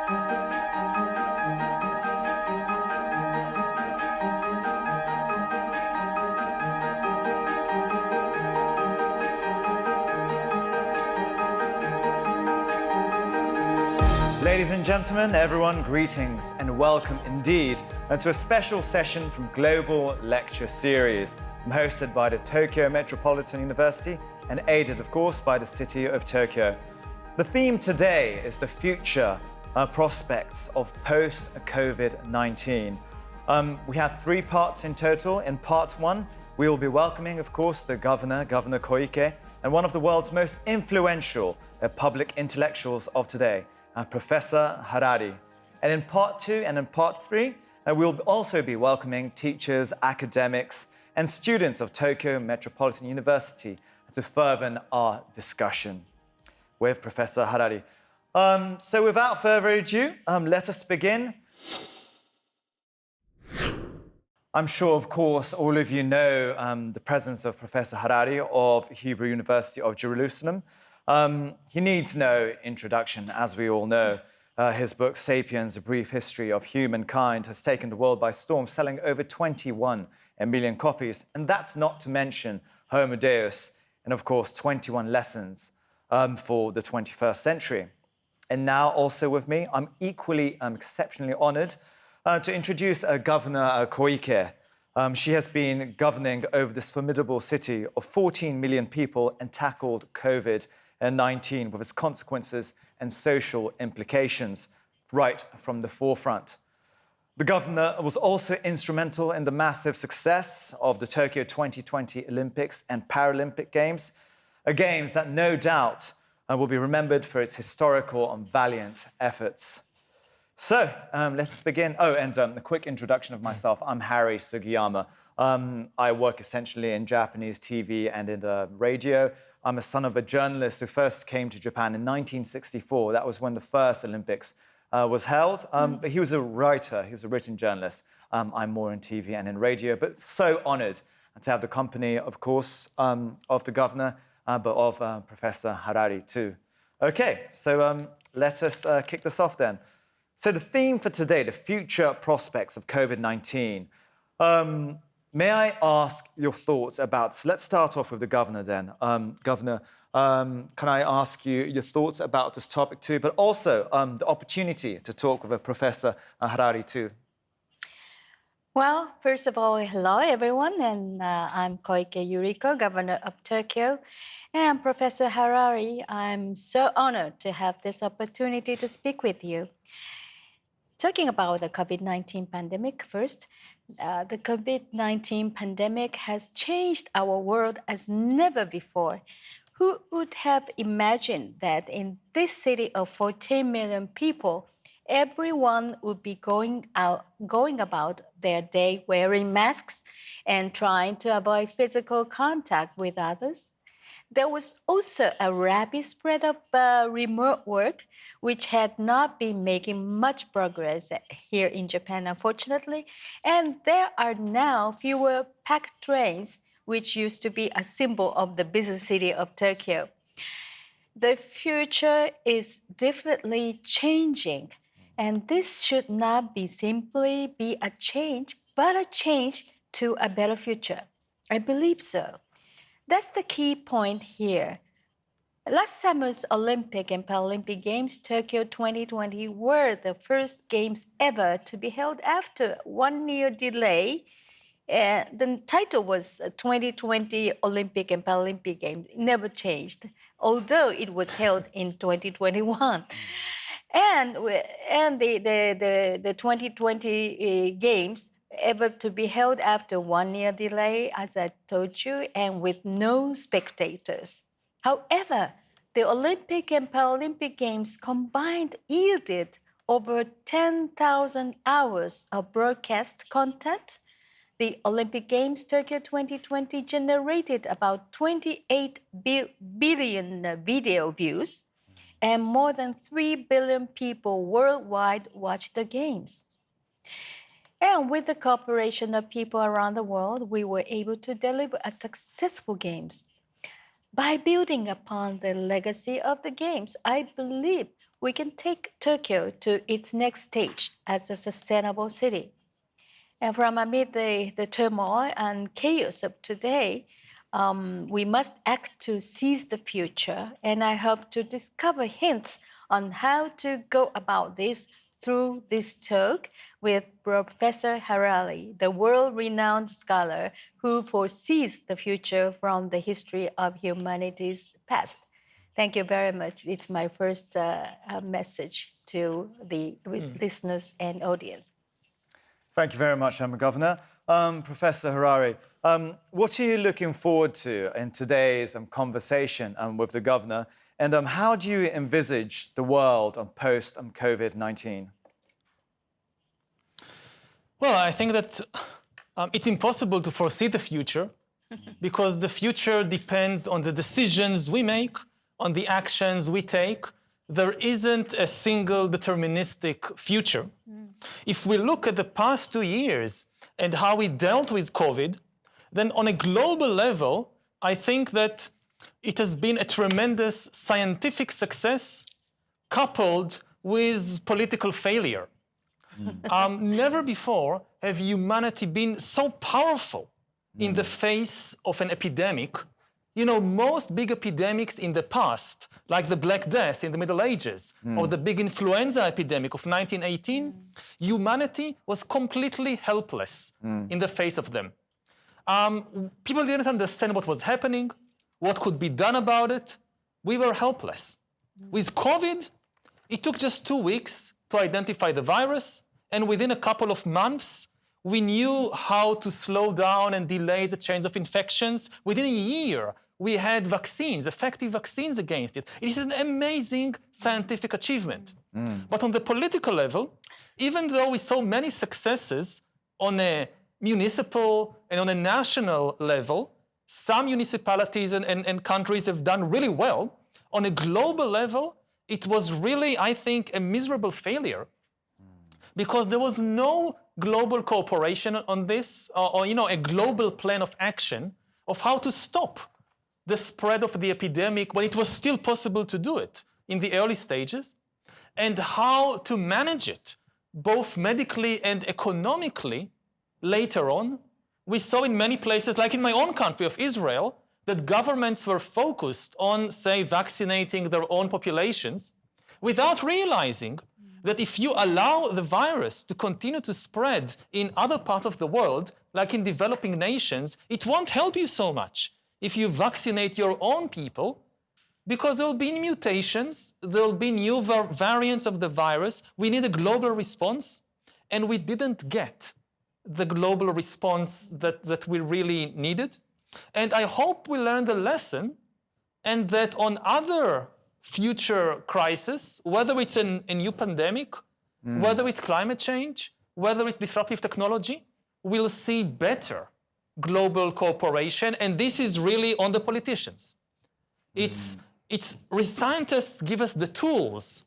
Ladies and gentlemen, everyone, greetings and welcome indeed to a special session from Global Lecture Series hosted by the Tokyo Metropolitan University and aided, of course, by the city of Tokyo. The theme today is the future prospects of post-COVID-19. We have 3 parts in total. In part 1, we will be welcoming, of course, the Governor Koike, and one of the world's most influential public intellectuals of today, Professor Harari. And in part 2 and in part 3, we'll also be welcoming teachers, academics, and students of Tokyo Metropolitan University to further our discussion with Professor Harari. So without further ado, let us begin. I'm sure, of course, all of you know the presence of Professor Harari of Hebrew University of Jerusalem. He needs no introduction, as we all know. His book, Sapiens, A Brief History of Humankind, has taken the world by storm, selling over 21 million copies. And that's not to mention Homo Deus and, of course, 21 lessons for the 21st century. And now, also with me, I'm equally exceptionally honored to introduce Governor Koike. She has been governing over this formidable city of 14 million people and tackled COVID-19 with its consequences and social implications right from the forefront. The governor was also instrumental in the massive success of the Tokyo 2020 Olympics and Paralympic Games, games that no doubt will be remembered for its historical and valiant efforts. So let's begin. Oh, and a quick introduction of myself. I'm Harry Sugiyama. I work essentially in Japanese TV and in radio. I'm a son of a journalist who first came to Japan in 1964. That was when the first Olympics was held. But he was a writer. He was a written journalist. I'm more in TV and in radio, but so honored to have the company, of course, of the governor, but of Professor Harari too. Okay, so let us kick this off then. So the theme for today, the future prospects of COVID-19. May I ask your thoughts about, so let's start off with the governor then. Governor, can I ask you your thoughts about this topic too, but also the opportunity to talk with Professor Harari too? Well, first of all, hello everyone, and I'm Koike Yuriko, Governor of Tokyo. And Professor Harari, I'm so honored to have this opportunity to speak with you. Talking about the COVID-19 pandemic first, the COVID-19 pandemic has changed our world as never before. Who would have imagined that in this city of 14 million people, everyone would be going about their day wearing masks and trying to avoid physical contact with others? There was also a rapid spread of remote work, which had not been making much progress here in Japan, unfortunately. And there are now fewer packed trains, which used to be a symbol of the busy city of Tokyo. The future is definitely changing. And this should not be simply be a change, but a change to a better future. I believe so. That's the key point here. Last summer's Olympic and Paralympic Games, Tokyo 2020, were the first games ever to be held after 1-year delay. The title was 2020 Olympic and Paralympic Games. It never changed, although it was held in 2021. And the 2020 Games ever to be held after 1-year delay, as I told you, and with no spectators. However, the Olympic and Paralympic Games combined yielded over 10,000 hours of broadcast content. The Olympic Games Tokyo 2020 generated about 28 billion video views, and more than 3 billion people worldwide watched the Games. And with the cooperation of people around the world, we were able to deliver a successful Games. by building upon the legacy of the games, I believe we can take Tokyo to its next stage as a sustainable city. And from amid the turmoil and chaos of today, we must act to seize the future. And I hope to discover hints on how to go about this through this talk with Professor Harari, the world-renowned scholar who foresees the future from the history of humanity's past. Thank you very much. It's my first message to the listeners and audience. Thank you very much, Governor. Professor Harari, what are you looking forward to in today's conversation with the Governor? And how do you envisage the world post COVID-19? Well, I think that it's impossible to foresee the future because the future depends on the decisions we make, on the actions we take. There isn't a single deterministic future. If we look at the past 2 years and how we dealt with COVID, then on a global level, I think that it has been a tremendous scientific success coupled with political failure. Never before have humanity been so powerful in the face of an epidemic. You know, most big epidemics in the past, like the Black Death in the Middle Ages, or the big influenza epidemic of 1918, humanity was completely helpless in the face of them. People didn't understand what was happening, what could be done about it. We were helpless. With COVID, it took just 2 weeks to identify the virus, and within a couple of months, we knew how to slow down and delay the chains of infections. Within a year, we had vaccines, effective vaccines against it. It is an amazing scientific achievement. But on the political level, even though we saw many successes on a municipal and on a national level, some municipalities and countries have done really well. On a global level, it was really, I think, a miserable failure because there was no global cooperation on this, or a global plan of action of how to stop the spread of the epidemic when it was still possible to do it in the early stages, and how to manage it, both medically and economically, later on. We saw in many places, like in my own country of Israel, that governments were focused on, say, vaccinating their own populations without realizing that if you allow the virus to continue to spread in other parts of the world, like in developing nations, it won't help you so much if you vaccinate your own people, because there will be mutations, there will be new variants of the virus. We need a global response, and we didn't get the global response that we really needed. And I hope we learned the lesson, and that on other future crises, whether it's a new pandemic, whether it's climate change, whether it's disruptive technology, we'll see better global cooperation, and this is really on the politicians. Scientists give us the tools,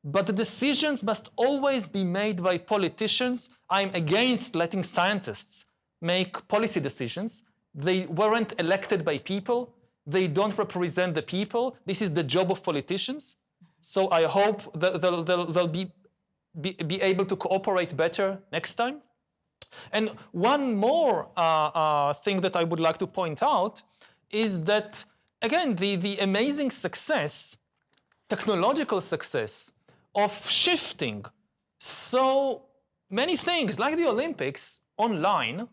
but the decisions must always be made by politicians. I'm against letting scientists make policy decisions. They weren't elected by people. They don't represent the people. This is the job of politicians. So I hope that they'll be able to cooperate better next time. And one more thing that I would like to point out is that, again, the amazing success, technological success of shifting so many things, like the Olympics, online.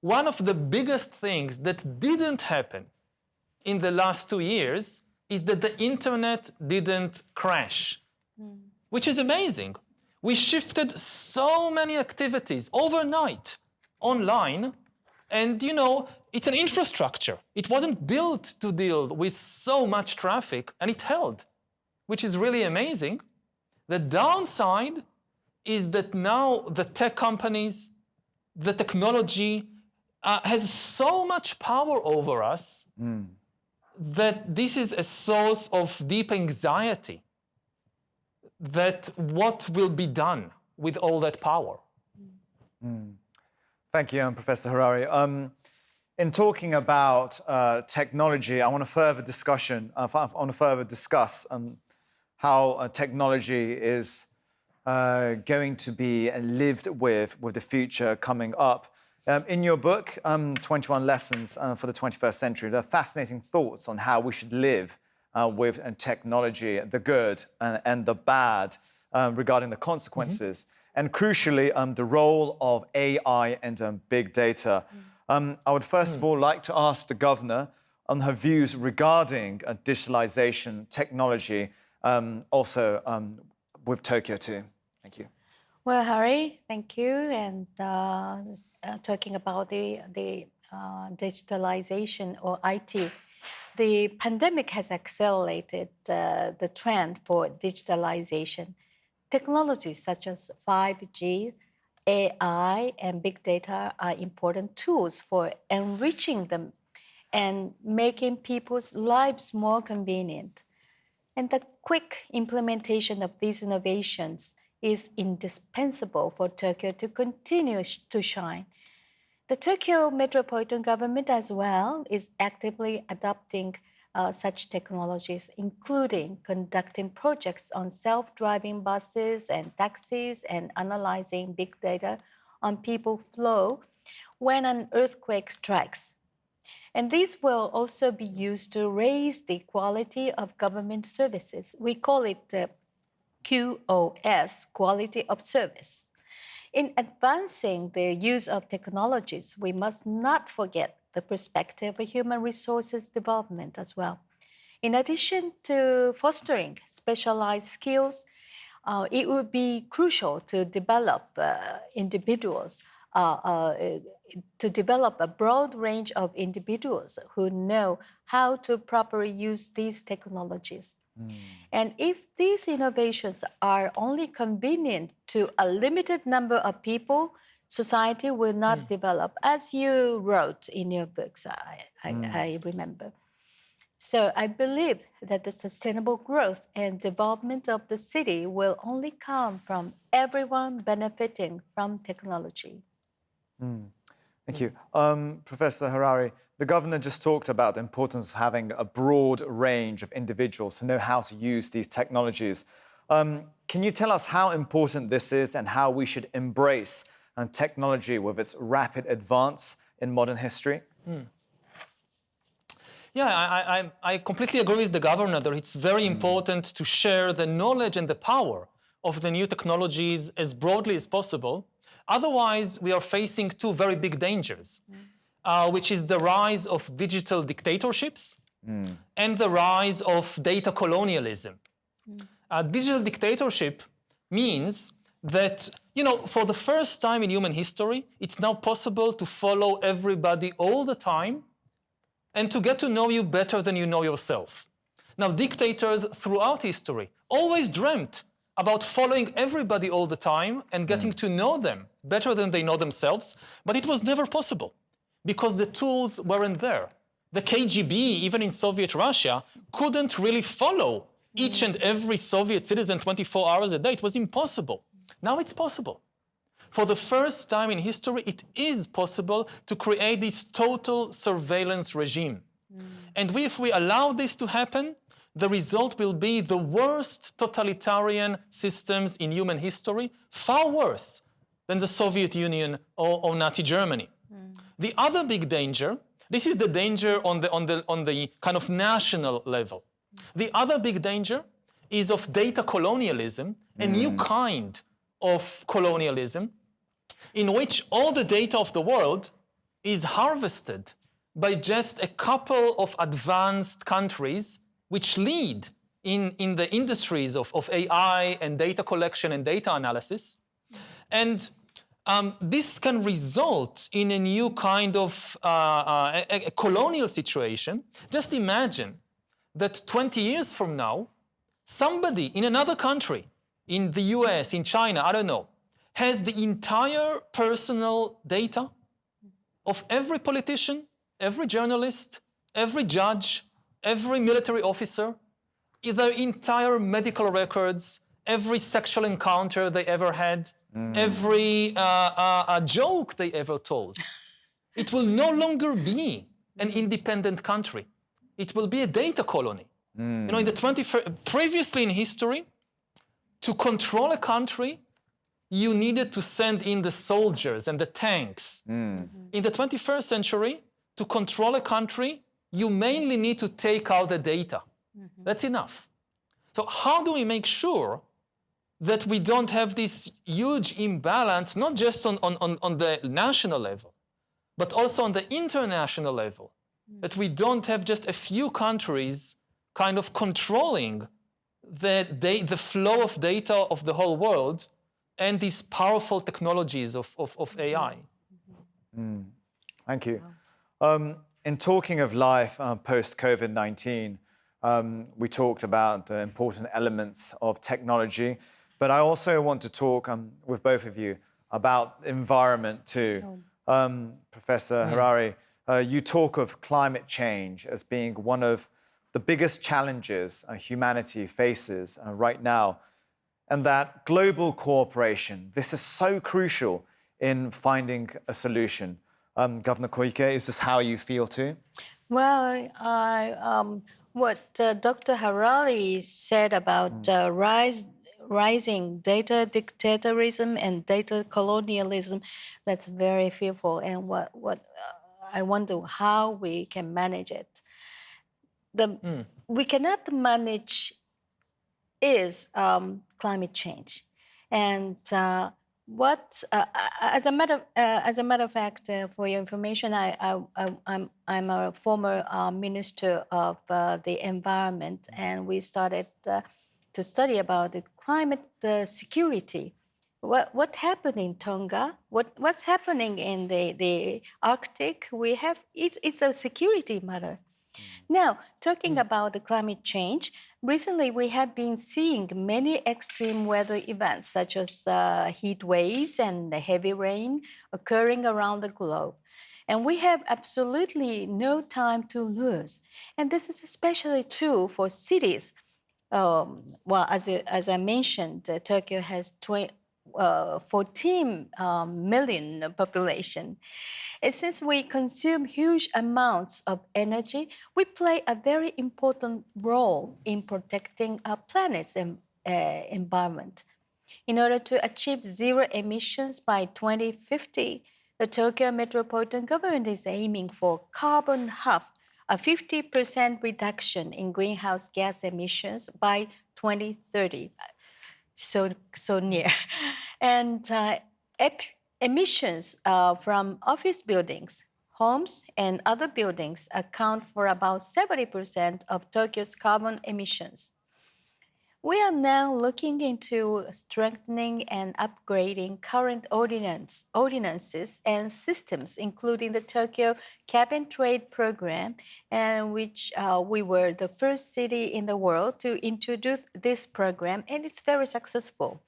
One of the biggest things that didn't happen in the last 2 years is that the internet didn't crash, which is amazing. We shifted so many activities overnight online, and it's an infrastructure. It wasn't built to deal with so much traffic, and it held, which is really amazing. The downside is that now the tech companies, the technology has so much power over us that this is a source of deep anxiety, that what will be done with all that power. Thank you, Professor Harari. in talking about technology, I want to further discuss how technology is going to be lived with the future coming up. In your book, 21 Lessons for the 21st Century, there are fascinating thoughts on how we should live with technology, the good and the bad, regarding the consequences, and crucially, the role of AI and big data. I would first of all like to ask the governor on her views regarding digitalization, technology, also with Tokyo too. Thank you. Well, Harry, thank you. And talking about the digitalization or IT, the pandemic has accelerated the trend for digitalization. Technologies such as 5G, AI, and big data are important tools for enriching them and making people's lives more convenient. And the quick implementation of these innovations is indispensable for Tokyo to continue to shine. The Tokyo Metropolitan Government as well is actively adopting such technologies, including conducting projects on self-driving buses and taxis and analyzing big data on people flow when an earthquake strikes. And these will also be used to raise the quality of government services. We call it the QoS, quality of service. In advancing the use of technologies, we must not forget the perspective of human resources development as well. In addition to fostering specialized skills, it would be crucial to develop individuals, to develop a broad range of individuals who know how to properly use these technologies. And if these innovations are only convenient to a limited number of people, society will not develop, as you wrote in your books, I remember. So I believe that the sustainable growth and development of the city will only come from everyone benefiting from technology. Thank you. Professor Harari, the governor just talked about the importance of having a broad range of individuals who know how to use these technologies. Can you tell us how important this is and how we should embrace technology with its rapid advance in modern history? Yeah, I completely agree with the governor that it's very important to share the knowledge and the power of the new technologies as broadly as possible. Otherwise, we are facing two very big dangers, which is the rise of digital dictatorships and the rise of data colonialism. Digital dictatorship means that, for the first time in human history, it's now possible to follow everybody all the time and to get to know you better than you know yourself. Now, dictators throughout history always dreamt about following everybody all the time and getting to know them better than they know themselves, but it was never possible because the tools weren't there. The KGB, even in Soviet Russia, couldn't really follow each and every Soviet citizen 24 hours a day. It was impossible. Now it's possible. For the first time in history, it is possible to create this total surveillance regime. And if we allow this to happen, the result will be the worst totalitarian systems in human history, far worse than the Soviet Union or Nazi Germany. The other big danger, this is the danger on the kind of national level. The other big danger is of data colonialism, a new kind of colonialism, in which all the data of the world is harvested by just a couple of advanced countries which lead in the industries of AI and data collection and data analysis. And this can result in a new kind of a colonial situation. Just imagine that 20 years from now, somebody in another country, in the US, in China, I don't know, has the entire personal data of every politician, every journalist, every judge, every military officer, their entire medical records, every sexual encounter they ever had, every joke they ever told. It will no longer be an independent country. It will be a data colony. You know, in the 21st, previously in history, to control a country, you needed to send in the soldiers and the tanks. In the 21st century, to control a country, you mainly need to take out the data. That's enough. So how do we make sure that we don't have this huge imbalance, not just on the national level, but also on the international level, that we don't have just a few countries kind of controlling the flow of data of the whole world and these powerful technologies of AI. Thank you. In talking of life post-COVID-19, we talked about the important elements of technology, but I also want to talk with both of you about environment too. Professor Harari, you talk of climate change as being one of the biggest challenges humanity faces right now, and that global cooperation, this is so crucial in finding a solution. Governor Koike, is this how you feel too? Well, what Dr. Harari said about rising data dictatorism and data colonialism, that's very fearful. And what I wonder how we can manage it. We cannot manage climate change, and as a matter of fact, for your information, I'm a former minister of the environment, and we started to study about the climate security. What happened in Tonga? What's happening in the Arctic? It's a security matter. Now, talking about the climate change, recently we have been seeing many extreme weather events such as heat waves and heavy rain occurring around the globe. And we have absolutely no time to lose. And this is especially true for cities. Well, as I mentioned, Tokyo has 14 million population. And since we consume huge amounts of energy, we play a very important role in protecting our planet's environment. In order to achieve zero emissions by 2050, the Tokyo Metropolitan Government is aiming for carbon half, a 50% reduction in greenhouse gas emissions by 2030. So near. And emissions from office buildings, homes, and other buildings account for about 70% of Tokyo's carbon emissions. We are now looking into strengthening and upgrading current ordinances and systems, including the Tokyo Cap and Trade Program, and which we were the first city in the world to introduce this program, and it's very successful.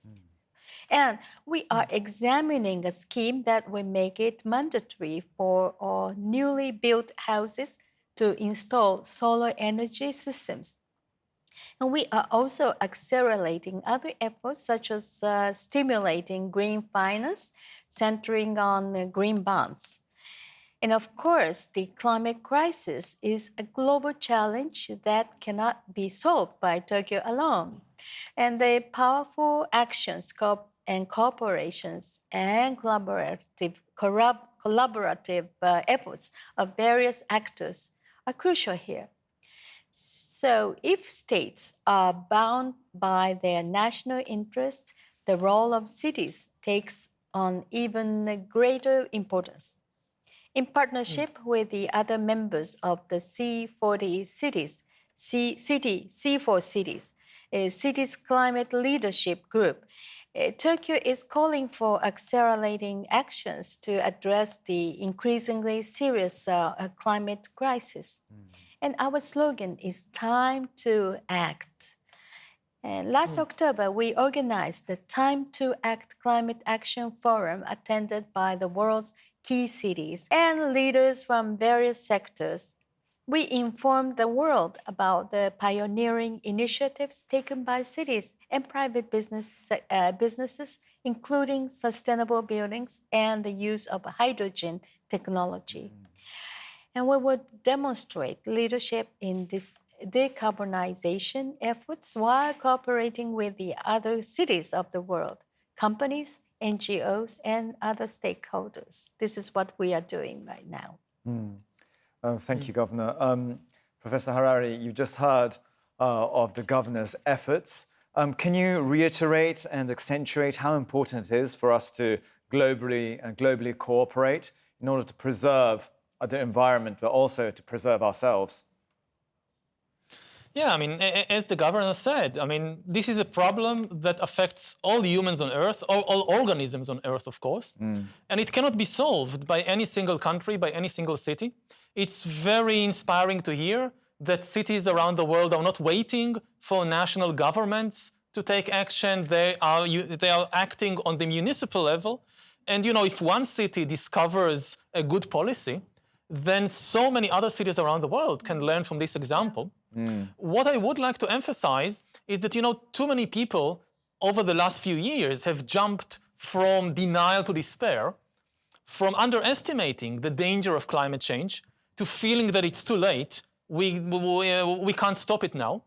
And we are examining a scheme that will make it mandatory for all newly built houses to install solar energy systems. And we are also accelerating other efforts, such as stimulating green finance, centering on green bonds. And of course, the climate crisis is a global challenge that cannot be solved by Tokyo alone. And the powerful actions and cooperations and collaborative efforts of various actors are crucial here. So if states are bound by their national interests, the role of cities takes on even greater importance. In partnership with the other members of the C4 Cities, a Cities Climate Leadership Group, Tokyo is calling for accelerating actions to address the increasingly serious climate crisis. And our slogan is Time to Act. And last October, we organized the Time to Act Climate Action Forum attended by the world's key cities and leaders from various sectors. We inform the world about the pioneering initiatives taken by cities and private businesses, including sustainable buildings and the use of hydrogen technology. And we would demonstrate leadership in this decarbonization efforts while cooperating with the other cities of the world, companies, NGOs, and other stakeholders. This is what we are doing right now. Thank you, Governor. Professor Harari, you just heard of the governor's efforts. Can you reiterate and accentuate how important it is for us to globally cooperate in order to preserve the environment, but also to preserve ourselves? Yeah, I mean, as the governor said, I mean, this is a problem that affects all humans on Earth, all organisms on Earth, of course, and it cannot be solved by any single country, by any single city. It's very inspiring to hear that cities around the world are not waiting for national governments to take action. They are acting on the municipal level. And, you know, if one city discovers a good policy, then so many other cities around the world can learn from this example. What I would like to emphasize is that, you know, too many people over the last few years have jumped from denial to despair, from underestimating the danger of climate change to feeling that it's too late, we can't stop it now.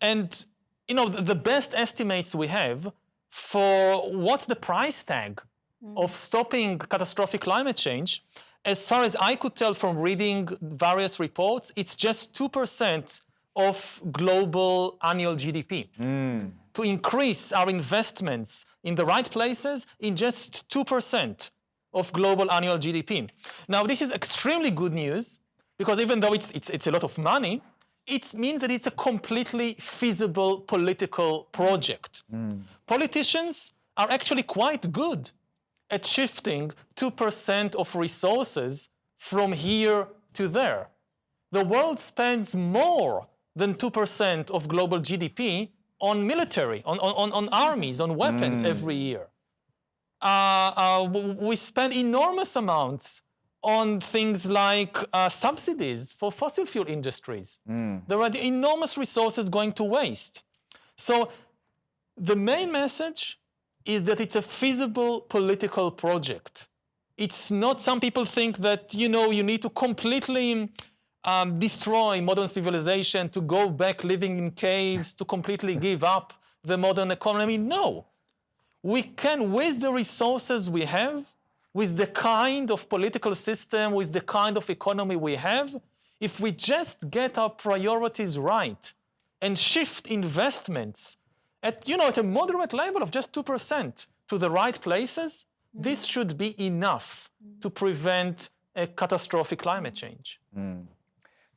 And, you know, the best estimates we have for what's the price tag of stopping catastrophic climate change, as far as I could tell from reading various reports, it's just 2% of global annual GDP. To increase our investments in the right places in just 2% of global annual GDP. Now, this is extremely good news because even though it's a lot of money, it means that it's a completely feasible political project. Politicians are actually quite good at shifting 2% of resources from here to there. The world spends more than 2% of global GDP on military, on armies, on weapons every year. We spend enormous amounts on things like subsidies for fossil fuel industries. There are enormous resources going to waste. So the main message is that it's a feasible political project. It's not, some people think that, you know, you need to completely destroy modern civilization, to go back living in caves, to completely give up the modern economy. No. We can, with the resources we have, with the kind of political system, with the kind of economy we have, if we just get our priorities right and shift investments at, you know, at a moderate level of just 2% to the right places, this should be enough to prevent a catastrophic climate change.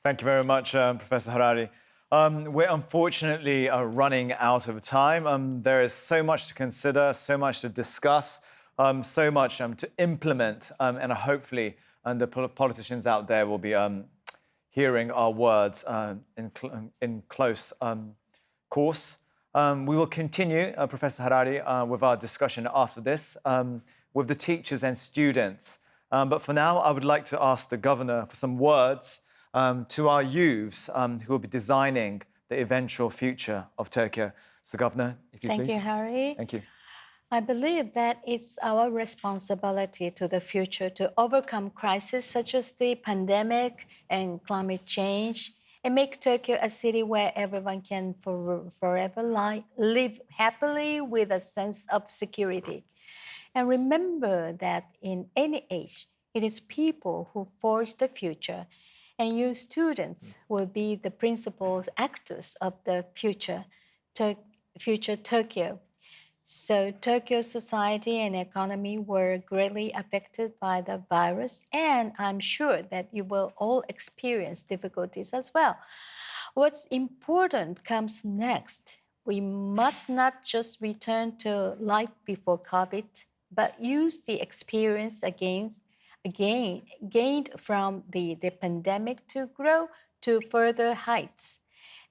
Thank you very much, Professor Harari. We're unfortunately running out of time. There is so much to consider, so much to discuss, so much to implement, and hopefully the politicians out there will be hearing our words in close course. We will continue, Professor Harari, with our discussion after this with the teachers and students. But for now, I would like to ask the Governor for some words to our youths who will be designing the eventual future of Tokyo. So, Governor, if you please. Thank you, Harry. Thank you. I believe that it's our responsibility to the future to overcome crises such as the pandemic and climate change and make Tokyo a city where everyone can forever live happily with a sense of security. And remember that in any age, it is people who forge the future, and you students will be the principal actors of the future Tokyo. So Tokyo's society and economy were greatly affected by the virus, and I'm sure that you will all experience difficulties as well. What's important comes next. We must not just return to life before COVID, but use the experience gained from the pandemic to grow to further heights.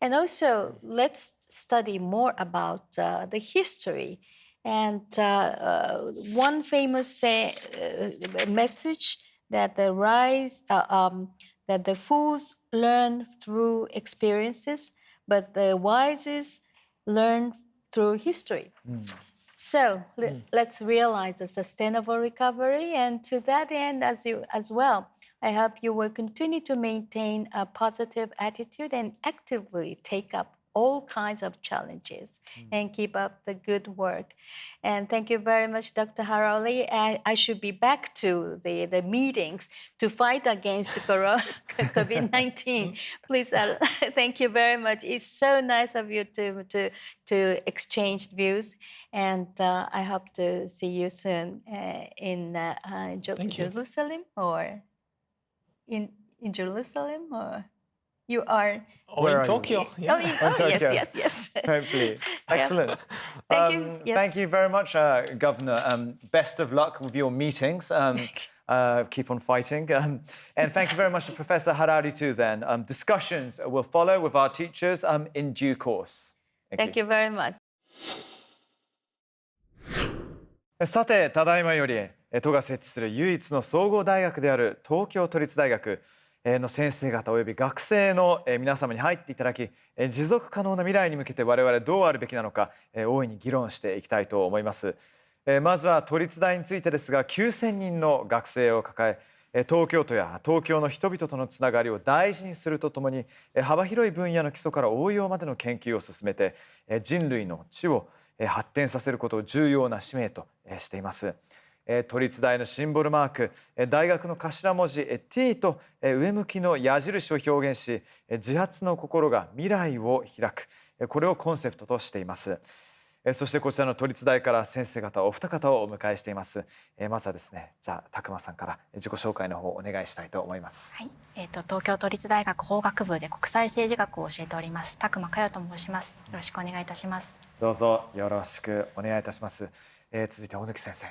And also, let's study more about the history. And one famous message that the that the fools learn through experiences, but the wisest learn through history. So let's realize a sustainable recovery, and to that end, as well, I hope you will continue to maintain a positive attitude and actively take up all kinds of challenges and keep up the good work. And thank you very much, Dr. Harari. I should be back to the meetings to fight against COVID-19. Please, thank you very much. It's so nice of you to exchange views, and I hope to see you soon in Jerusalem or in Jerusalem, or you are. Or in Tokyo. Yeah. Tokyo. Yes. Hopefully. Excellent. Thank you. Yes. Thank you very much, Governor. Best of luck with your meetings. Keep on fighting. And thank you very much to Professor Harari too then. Discussions will follow with our teachers in due course. Thank you very much. さて、ただいまより都が設置する唯一の総合大学である東京都立大学の先生方および学生の皆様に入っていただき、持続可能な未来に向けて我々どうあるべきなのか大いに議論していきたいと思います。まずは都立大についてですが、9000人の学生を抱え、東京都や東京の人々とのつながりを大事にするとともに、幅広い分野の基礎から応用までの研究を進めて、人類の知を発展させることを重要な使命としています。都立大のシンボルマーク、大学の頭文字 T と上向きの矢印を表現し、自発の心が未来を開く、これをコンセプトとしています。そしてこちらの都立大から先生方お二方をお迎えしています。まずはですね、じゃあ拓磨さんから自己紹介の方をお願いしたいと思います。はい、東京都立大学法学部で国際政治学を教えております拓磨佳代と申します。よろしくお願いいたします。どうぞよろしくお願いいたします。続いて大貫先生。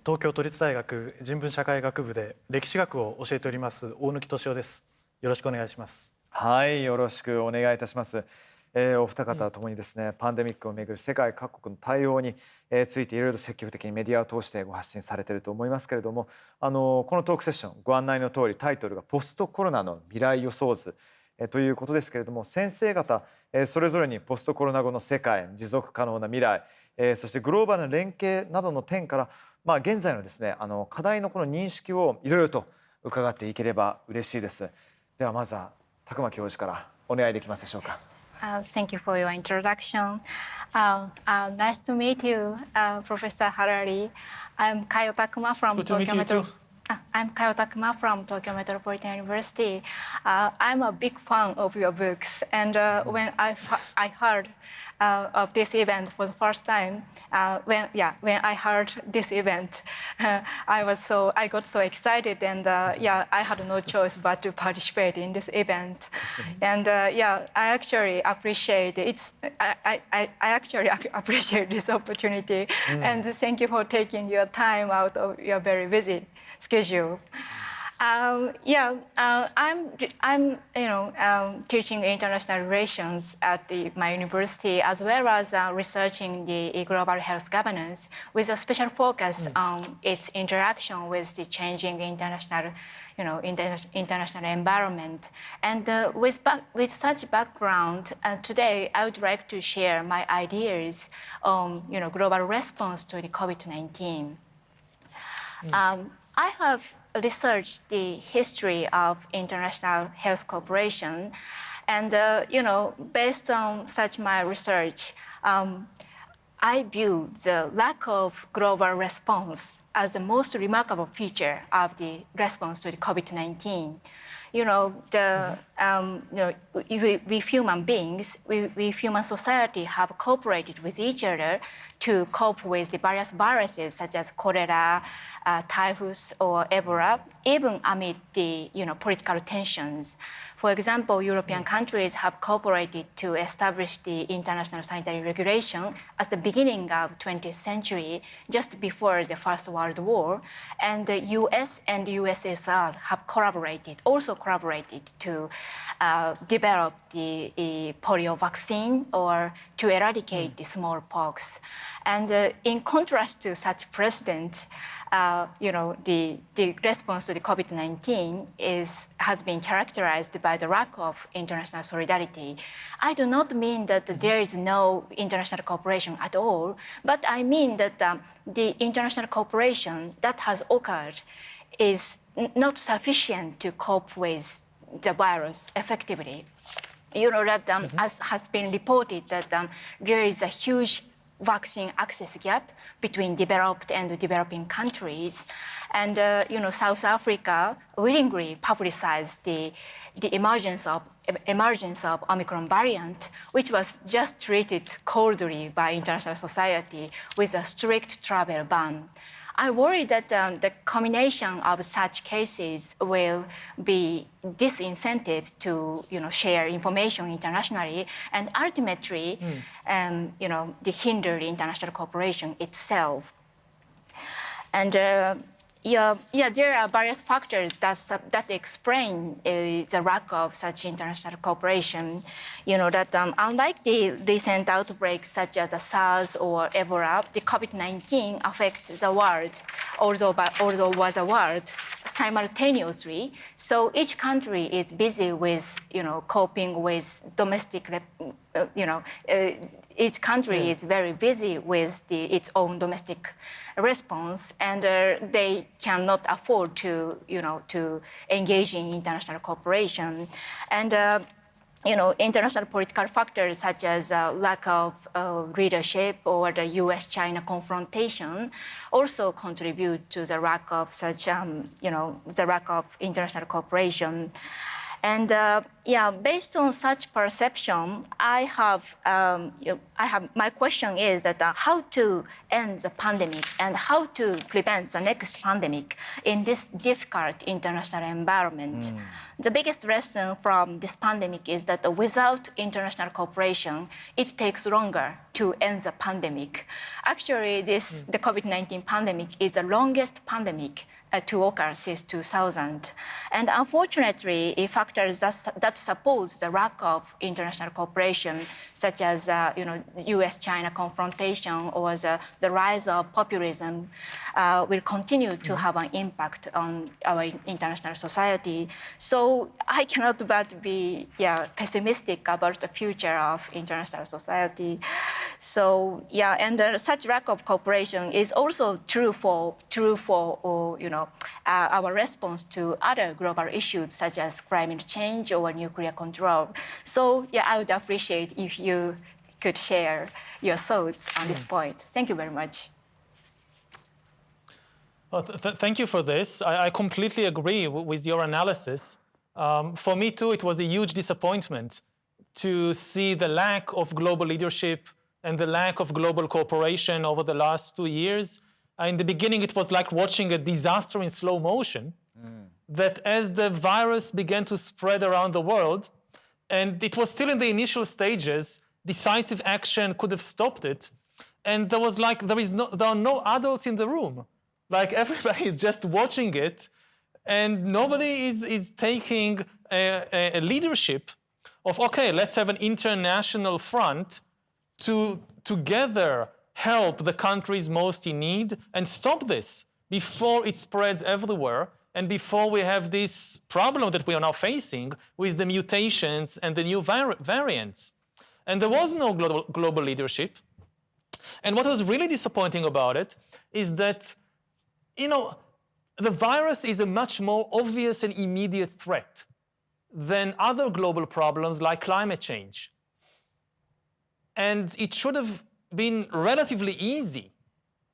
東京都立大学人文社会学部で歴史学を教えております大貫俊夫です。よろしくお願いします。はい、よろしくお願いいたします。お二方ともにですね、パンデミックをめぐる世界各国の対応についていろいろと積極的にメディアを通してご発信されていると思いますけれども、このトークセッションご案内の通りタイトルがポストコロナの未来予想図ということですけれども、先生方それぞれにポストコロナ後の世界、持続可能な未来、そしてグローバルな連携などの点から、現在のですね、課題のこの認識をいろいろと伺っていければ嬉しいです。ではまずは拓磨教授からお願いできますでしょうか。Thank you for your introduction. Nice to meet you, Professor Harari. I'm Kaio Takama from I'm Kaio Takama from Tokyo Metropolitan University. I'm a big fan of your books, and when I heard of this event for the first time, when I heard this event, I got so excited, and I had no choice but to participate in this event. And I actually appreciate it. I actually appreciate this opportunity, and thank you for taking your time out of your very busy schedule. I'm teaching international relations at my university, as well as researching the global health governance, with a special focus on its interaction with the changing international environment. And with such background, today I would like to share my ideas on global response to the COVID-19. I have researched the history of international health cooperation, and based on such my research, I view the lack of global response as the most remarkable feature of the response to the COVID-19. We human beings, we human society have cooperated with each other to cope with the various viruses such as cholera, typhus, or Ebola, even amid the political tensions. For example, European countries have cooperated to establish the international sanitary regulation at the beginning of 20th century, just before the First World War, and the US and USSR have also collaborated to develop the polio vaccine or to eradicate the smallpox. And in contrast to such precedent, the response to the COVID-19 has been characterized by the lack of international solidarity. I do not mean that there is no international cooperation at all, but I mean that the international cooperation that has occurred is not sufficient to cope with the virus effectively. You know that as has been reported that there is a huge vaccine access gap between developed and developing countries. And South Africa willingly publicized the emergence of Omicron variant, which was just treated coldly by international society with a strict travel ban. I worry that the combination of such cases will be disincentive to share information internationally, and ultimately, hinder the international cooperation itself. And there are various factors that explain the lack of such international cooperation. Unlike the recent outbreaks such as the SARS or Ebola, the COVID-19 affects the world, although was a world simultaneously. So each country is busy with, coping with domestic, each country is very busy with its own domestic response, and they cannot afford to engage in international cooperation. And international political factors such as lack of leadership or the U.S.-China confrontation also contribute to the lack of such, the lack of international cooperation. And based on such perception, my question is that how to end the pandemic and how to prevent the next pandemic in this difficult international environment. The biggest lesson from this pandemic is that without international cooperation, it takes longer to end the pandemic. Actually, the COVID-19 pandemic is the longest pandemic to occur since 2000. And unfortunately, factors that suppose the lack of international cooperation, such as U.S.-China confrontation or the rise of populism, will continue to have an impact on our international society. So I cannot but be pessimistic about the future of international society. So and such lack of cooperation is also true for our response to other global issues such as climate change or nuclear control. So I would appreciate if you could share your thoughts on this point. Thank you very much. Well, thank you for this. I completely agree with your analysis. For me too, it was a huge disappointment to see the lack of global leadership and the lack of global cooperation over the last 2 years. In the beginning, it was like watching a disaster in slow motion, that as the virus began to spread around the world, and it was still in the initial stages, decisive action could have stopped it. And there was like, there are no adults in the room. Like everybody is just watching it, and nobody is taking a leadership of, okay, let's have an international front to together help the countries most in need and stop this before it spreads everywhere and before we have this problem that we are now facing with the mutations and the new variants. And there was no global leadership. And what was really disappointing about it is that, the virus is a much more obvious and immediate threat than other global problems like climate change. And it should have been relatively easy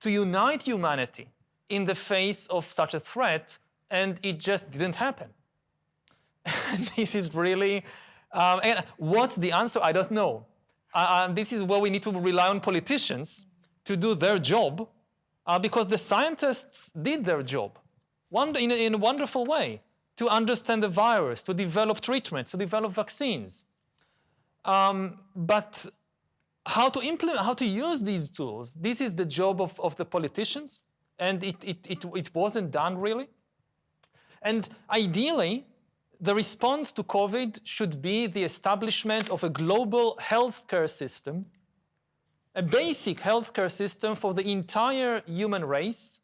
to unite humanity in the face of such a threat, and it just didn't happen. And this is really, and what's the answer? I don't know. This is where we need to rely on politicians to do their job, because the scientists did their job in a wonderful way to understand the virus, to develop treatments, to develop vaccines. But how to implement, how to use these tools, this is the job of the politicians, and it wasn't done really. And ideally, the response to COVID should be the establishment of a global healthcare system, a basic healthcare system for the entire human race.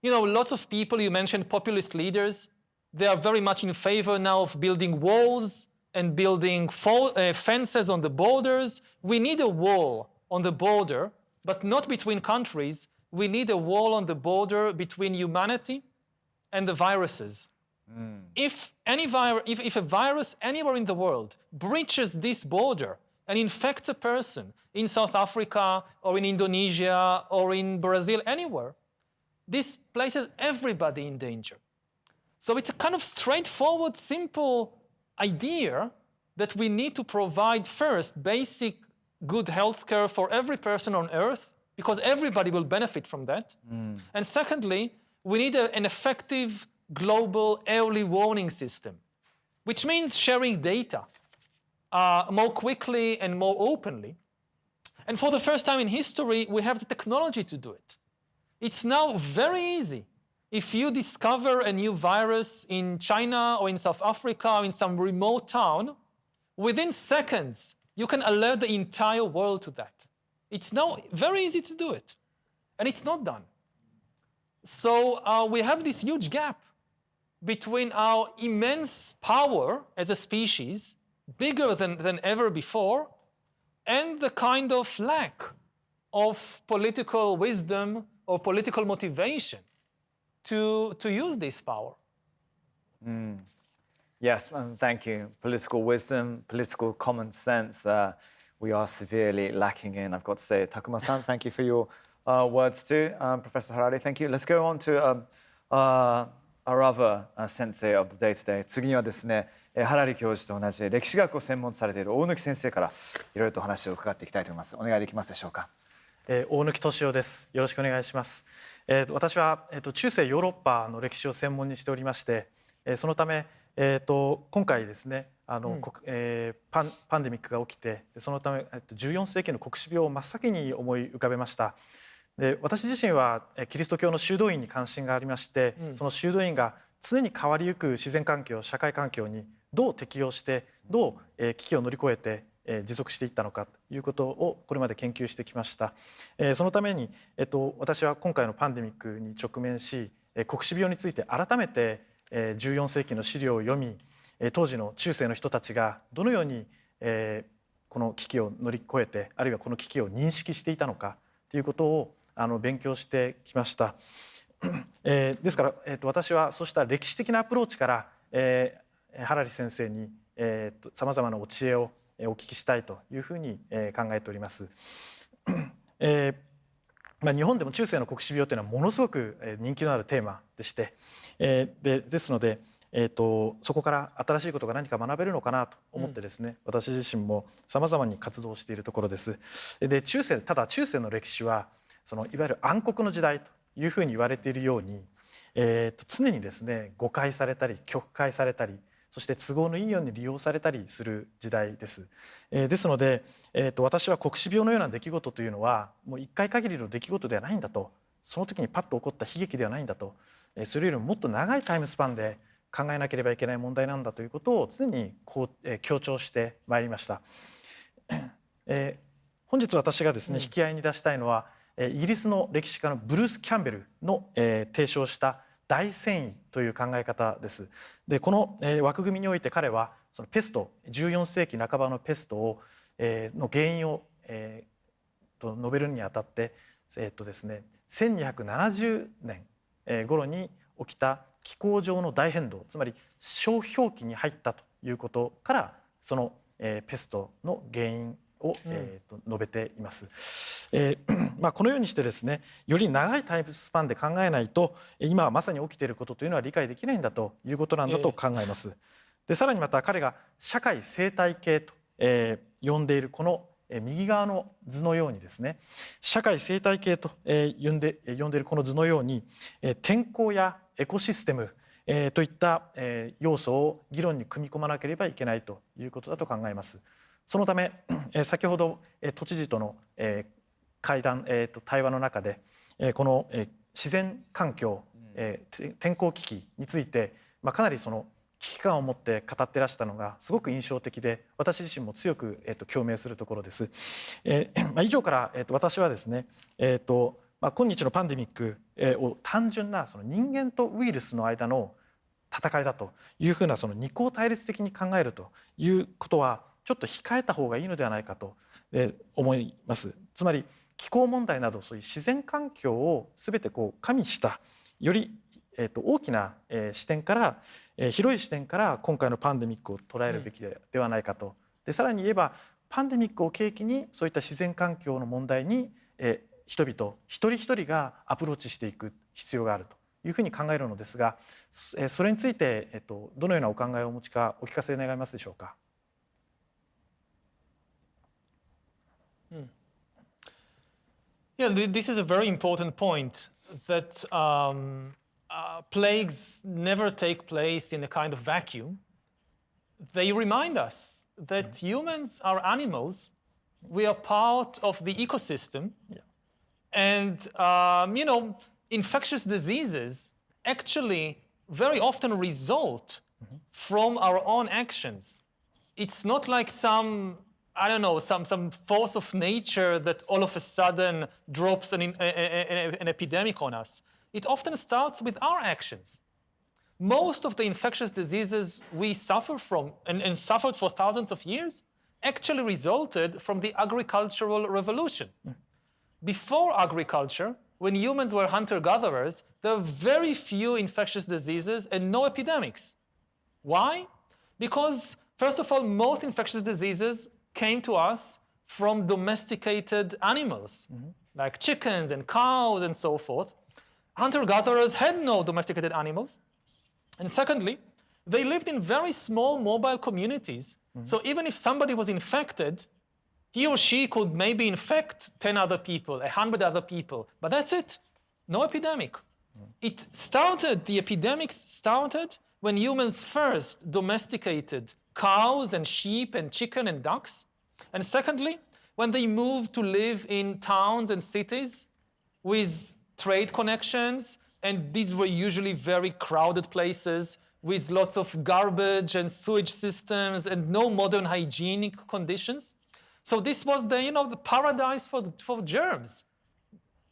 You know, lots of people, you mentioned populist leaders, they are very much in favor now of building walls and building fences on the borders. We need a wall on the border, but not between countries. We need a wall on the border between humanity and the viruses. If a virus anywhere in the world breaches this border and infects a person in South Africa or in Indonesia or in Brazil, anywhere, this places everybody in danger. So it's a kind of straightforward, simple idea that we need to provide first basic good health care for every person on Earth, because everybody will benefit from that. And secondly, we need an effective global early warning system, which means sharing data more quickly and more openly. And for the first time in history, we have the technology to do it. It's now very easy. If you discover a new virus in China or in South Africa or in some remote town, within seconds, you can alert the entire world to that. It's now very easy to do it, and it's not done. So we have this huge gap between our immense power as a species, bigger than ever before, and the kind of lack of political wisdom or political motivation to use this power. Yes, thank you. Political wisdom, political common sense, we are severely lacking in, I've got to say. Takuma-san, thank you for your words too. Professor Harari, thank you. Let's go on to our other sensei of the day today. 次にはですね、ハラリ教授と同じ歴史学を専門とされている大貫先生からいろいろと話を伺っていきたいと思います。お願いできますでしょうか。大貫俊夫です。よろしくお願いします。私は中世ヨーロッパの歴史を専門にしておりまして、そのため今回ですねパンデミックが起きて、そのため14世紀の黒死病を真っ先に思い浮かべました。で、私自身はキリスト教の修道院に関心がありまして、その修道院が常に変わりゆく自然環境、社会環境にどう適応してどう危機を乗り越えて持続していったのかということをこれまで研究してきました。そのために、私は今回のパンデミックに直面し、黒死病について改めて14世紀の資料を読み、当時の中世の人たちがどのようにこの危機を乗り越えて、あるいはこの危機を認識していたのかということを勉強してきました。ですから、私はそうした歴史的なアプローチから、ハラリ先生にさまざまなお知恵をお聞きしたいというふうに考えております。日本でも中世の黒死病というのはものすごく人気のあるテーマでして、ですので、そこから新しいことが何か学べるのかなと思ってですね、私自身もさまざまに活動しているところです。で、ただ中世の歴史はいわゆる暗黒の時代というふうに言われているように、常にですね誤解されたり曲解されたり、そして都合のいいように利用されたりする時代です。ですので、私は黒死病のような出来事というのはもう一回限りの出来事ではないんだと、その時にパッと起こった悲劇ではないんだと、それよりももっと長いタイムスパンで考えなければいけない問題なんだということを常に強調してまいりました。本日私がですね引き合いに出したいのはイギリスの歴史家のブルース・キャンベルの提唱した大遷移という考え方です。で、この枠組みにおいて彼はそのペスト、14世紀半ばのペストの原因を述べるにあたってですね、1270年頃に起きた気候上の大変動、つまり小氷期に入ったということからそのペストの原因を述べています。このようにしてですね、より長いタイムスパンで考えないと今まさに起きていることというのは理解できないんだということなんだと考えます。で、さらにまた彼が社会生態系と呼んでいるこの右側の図のようにですね、社会生態系と呼んでいるこの図のように天候やエコシステムといった要素を議論に組み込まなければいけないということだと考えます。そのため先ほど都知事との対話の中でこの自然環境天候危機についてかなりその危機感を持って語ってらしたのがすごく印象的で、私自身も強く、共鳴するところです。以上から、私はですね、今日のパンデミックを単純なその人間とウイルスの間の戦いだというふうなその二項対立的に考えるということはちょっと控えた方がいいのではないかと思います。つまり気候問題などそういう自然環境を全て加味したより大きな視点から広い視点から今回のパンデミックを捉えるべきではないかと。でさらに言えばパンデミックを契機にそういった自然環境の問題に人々一人一人がアプローチしていく必要があるというふうに考えるのですが、それについてどのようなお考えをお持ちかお聞かせ願えますでしょうか。Yeah, this is a very important point that plagues never take place in a kind of vacuum. They remind us that humans are animals. We are part of the ecosystem. Yeah. And, infectious diseases actually very often result from our own actions. It's not like some force of nature that all of a sudden drops an epidemic on us. It often starts with our actions. Most of the infectious diseases we suffer from and suffered for thousands of years actually resulted from the agricultural revolution. Before agriculture, when humans were hunter-gatherers, there were very few infectious diseases and no epidemics. Why? Because, first of all, most infectious diseases came to us from domesticated animals, like chickens and cows and so forth. Hunter-gatherers had no domesticated animals. And secondly, they lived in very small mobile communities. So even if somebody was infected, he or she could maybe infect 10 other people, 100 other people, but that's it. No epidemic. The epidemics started when humans first domesticated cows and sheep and chicken and ducks. And secondly, when they moved to live in towns and cities with trade connections, and these were usually very crowded places with lots of garbage and sewage systems and no modern hygienic conditions. So this was the paradise for germs.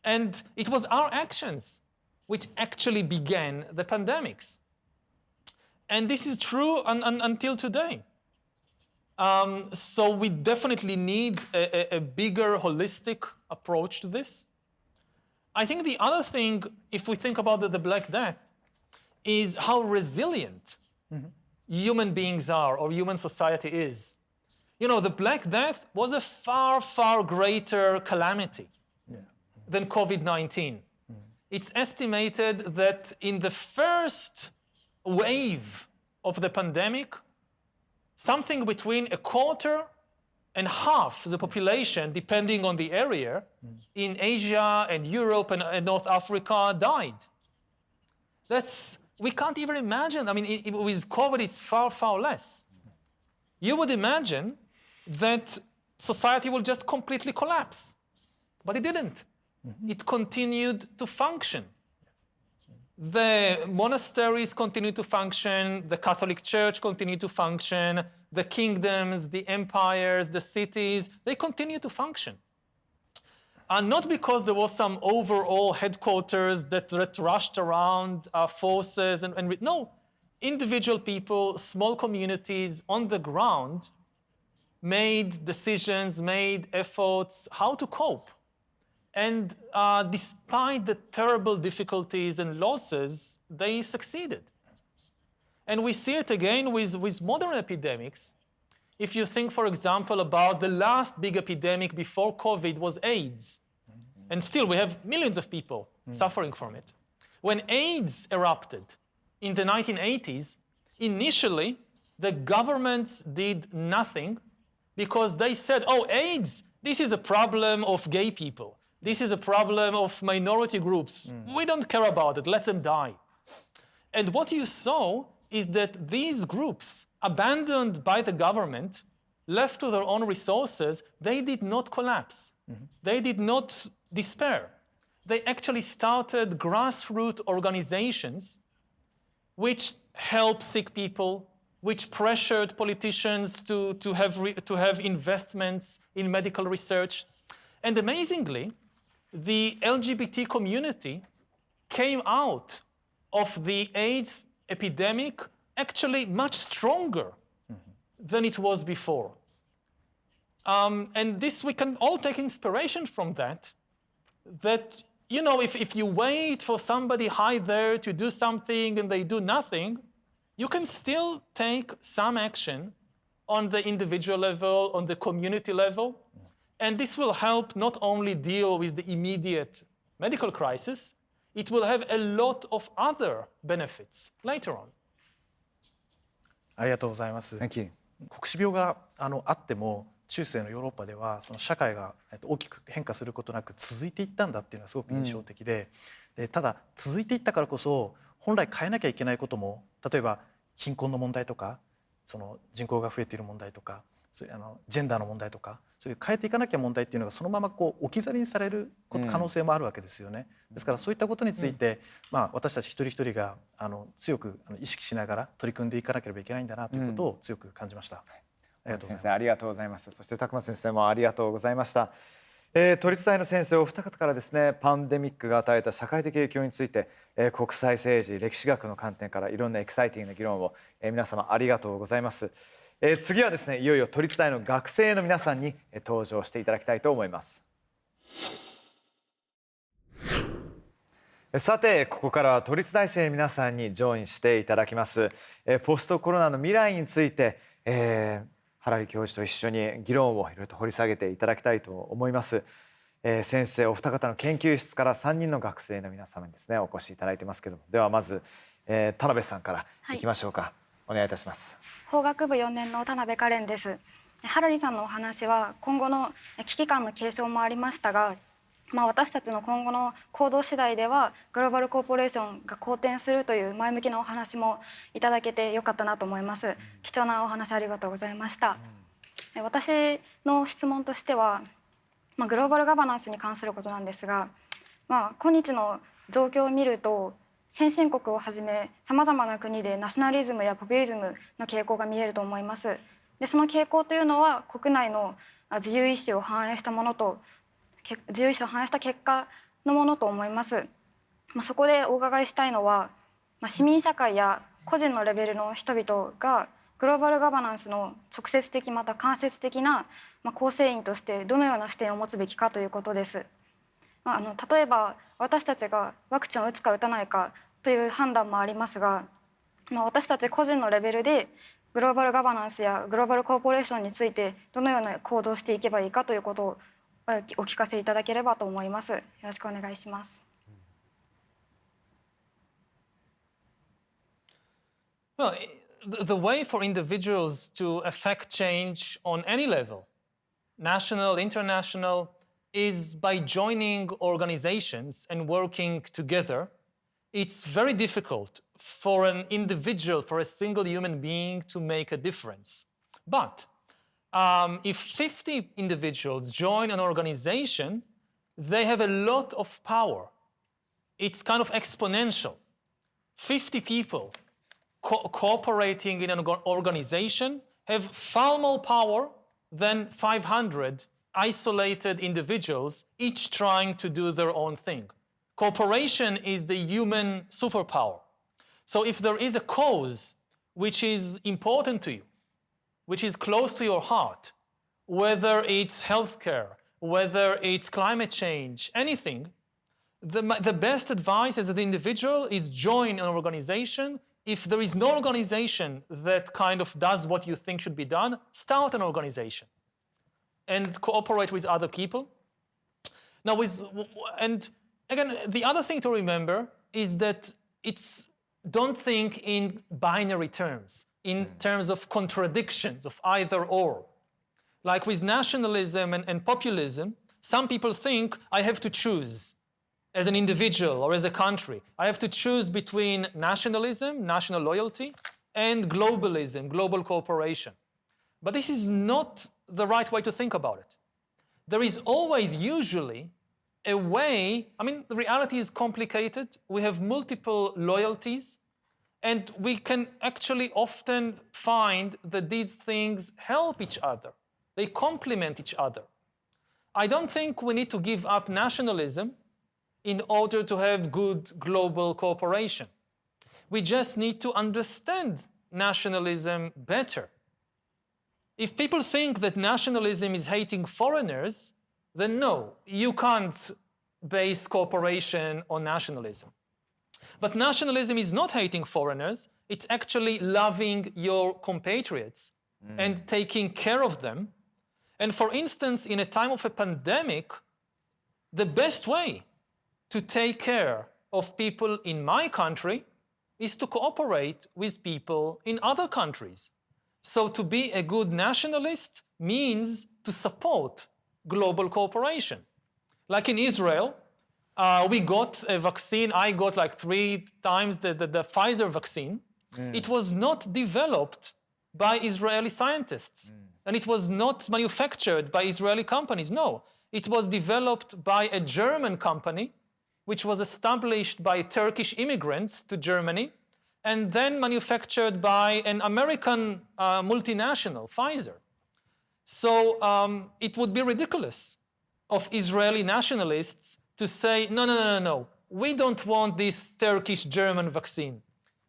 And it was our actions which actually began the pandemics. And this is true until today. So we definitely need a bigger holistic approach to this. I think the other thing, if we think about the Black Death, is how resilient human beings are or human society is. The Black Death was a far, far greater calamity than COVID-19. It's estimated that in the first wave of the pandemic, something between a quarter and half the population, depending on the area, in Asia and Europe and North Africa died. We can't even imagine. With COVID, it's far, far less. You would imagine that society will just completely collapse. But it didn't. It continued to function. The monasteries continued to function, the Catholic Church continued to function, the kingdoms, the empires, the cities, they continued to function. And not because there was some overall headquarters that rushed around forces, no. Individual people, small communities on the ground made decisions, made efforts how to cope. And despite the terrible difficulties and losses, they succeeded. And we see it again with modern epidemics. If you think, for example, about the last big epidemic before COVID was AIDS. And still we have millions of people suffering from it. When AIDS erupted in the 1980s, initially the governments did nothing because they said, oh, AIDS, this is a problem of gay people. This is a problem of minority groups. We don't care about it, let them die. And what you saw is that these groups, abandoned by the government, left to their own resources, they did not collapse. They did not despair. They actually started grassroots organizations which helped sick people, which pressured politicians to have investments in medical research. And amazingly, the LGBT community came out of the AIDS epidemic actually much stronger than it was before. And this, we can all take inspiration from that, you know, if you wait for somebody high there to do something and they do nothing, you can still take some action on the individual level, on the community level, and this will help not only deal with the immediate medical crisis, it will have a lot of other benefits later on. ありがとうございます。 Thank you. 黒死病があっても中世のヨーロッパではその社会が大きく変化することなく続いていったんだっていうのはすごく印象的で、ただ続いていったからこそ本来変えなきゃいけないことも、例えば貧困の問題とかその人口が増えている問題とか、そういうジェンダーの問題とか、そういう変えていかなきゃ問題っていうのがそのままこう置き去りにされる可能性もあるわけですよね。ですからそういったことについて、私たち一人一人が強く意識しながら取り組んでいかなければいけないんだなということを強く感じました。先生ありがとうございます。そしてTakama先生もありがとうございました。都立大の先生お二方からですね、パンデミックが与えた社会的影響について、国際政治歴史学の観点からいろんなエキサイティングな議論を、皆様ありがとうございます。次はですね、いよいよ都立大の学生の皆さんに登場していただきたいと思います。さてここからは都立大生の皆さんにジョインしていただきます。ポストコロナの未来について、ハラリ教授と一緒に議論をいろいろと掘り下げていただきたいと思います。先生お二方の研究室から3人の学生の皆様にですねお越しいただいてますけども、ではまず、田辺さんからいきましょうか。お願いいたします。法学部4年の田辺カレンです。ハラリさんのお話は今後の危機感の継承もありましたが、私たちの今後の行動次第ではグローバルコーポレーションが好転するという前向きなお話もいただけてよかったなと思います。貴重なお話ありがとうございました。私の質問としては、グローバルガバナンスに関することなんですが、今日の状況を見ると先進国をはじめさまざまな国でナショナリズムやポピュリズムの傾向が見えると思います。でその傾向というのは国内の自由意志を反映した結果のものと思います。そこでお伺いしたいのは、市民社会や個人のレベルの人々がグローバルガバナンスの直接的また間接的な構成員としてどのような視点を持つべきかということです。例えば私たちがワクチンを打つか打たないかという判断もありますが、私たち個人のレベルでグローバルガバナンスやグローバルコーポレーションについてどのような行動をしていけばいいかということをお聞かせいただければと思います。よろしくお願いします。Well, the way for individuals to affect change on any level, national, international, is by joining organizations and working together. It's very difficult for an individual, for a single human being to make a difference. But if 50 individuals join an organization, they have a lot of power. It's kind of exponential. 50 people cooperating in an organization have far more power than 500 isolated individuals, each trying to do their own thing. Cooperation is the human superpower. So if there is a cause which is important to you, which is close to your heart, whether it's healthcare, whether it's climate change, anything, the best advice as an individual is join an organization. If there is no organization that kind of does what you think should be done, start an organization and cooperate with other people. Now, and again, the other thing to remember is that don't think in binary terms, in terms of contradictions of either or. Like with nationalism and populism, some people think I have to choose as an individual or as a country. I have to choose between nationalism, national loyalty, and globalism, global cooperation. But this is not the right way to think about it. There is always usually a way, I mean, the reality is complicated. We have multiple loyalties, And we can actually often find that these things help each other. They complement each other. I don't think we need to give up nationalism in order to have good global cooperation. We just need to understand nationalism better. If people think that nationalism is hating foreigners, then no, you can't base cooperation on nationalism. But nationalism is not hating foreigners, it's actually loving your compatriots and taking care of them. And for instance, in a time of a pandemic, the best way to take care of people in my country is to cooperate with people in other countries. So to be a good nationalist means to support global cooperation. Like in Israel, we got a vaccine. I got like 3 times the Pfizer vaccine. It was not developed by Israeli scientists. And it was not manufactured by Israeli companies. No, it was developed by a German company, which was established by Turkish immigrants to Germany, and then manufactured by an American multinational, Pfizer. So it would be ridiculous of Israeli nationalists to say, no, we don't want this Turkish-German vaccine.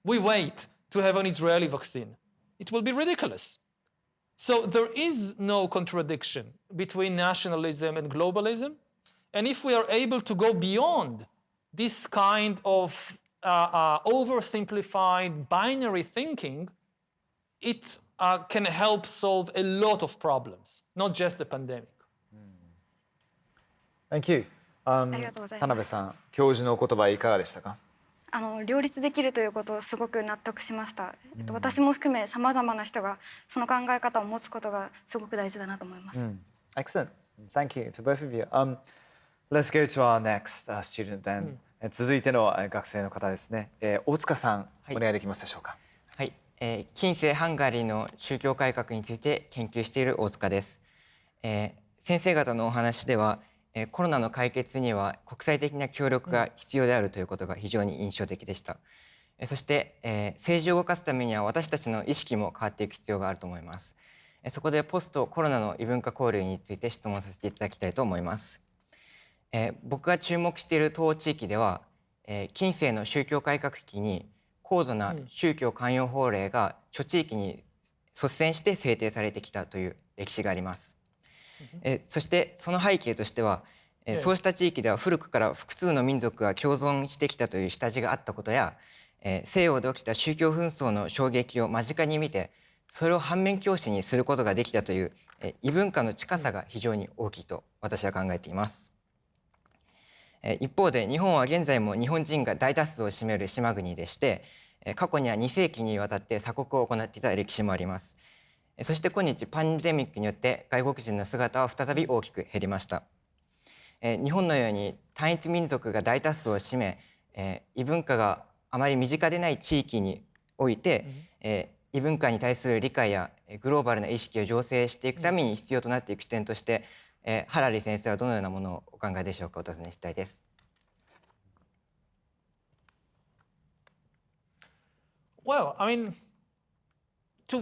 We wait to have an Israeli vaccine. It will be ridiculous. So there is no contradiction between nationalism and globalism. And if we are able to go beyond this kind of oversimplified binary thinking, it can help solve a lot of problems, not just the pandemic. Thank you. ありがとうございます。田辺さん、教授のお言葉いかがでしたか？両立できるということをすごく納得しました。私も含めさまざまな人がその考え方を持つことがすごく大事だなと思います。Excellent. Thank you to both of you. Let's go to our next student then. 続いての学生の方ですね。大塚さん、お願いできますでしょうか。はい、近世ハンガリーの宗教改革について研究している大塚です。先生方のお話では、コロナの解決には国際的な協力が必要であるということが非常に印象的でした。そして、政治を動かすためには私たちの意識も変わっていく必要があると思います。そこでポストコロナの異文化交流について質問させていただきたいと思います。僕が注目している東欧地域では、近世の宗教改革期に高度な宗教関与法令が諸地域に率先して制定されてきたという歴史があります。そしてその背景としては、そうした地域では古くから複数の民族が共存してきたという下地があったことや、西洋で起きた宗教紛争の衝撃を間近に見てそれを反面教師にすることができたという異文化の近さが非常に大きいと私は考えています。一方で日本は現在も日本人が大多数を占める島国でして、過去には2世紀にわたって鎖国を行っていた歴史もあります。そして今日パンデミックによって外国人の姿は再び大きく減りました。日本のように単一民族が大多数を占め、異文化があまり身近でない地域において、異文化に対する理解やグローバルな意識を醸成していくために必要となっていく視点として、ハラリ先生はどのようなものをお考えでしょうか。お尋ねしたいです。Well, I mean,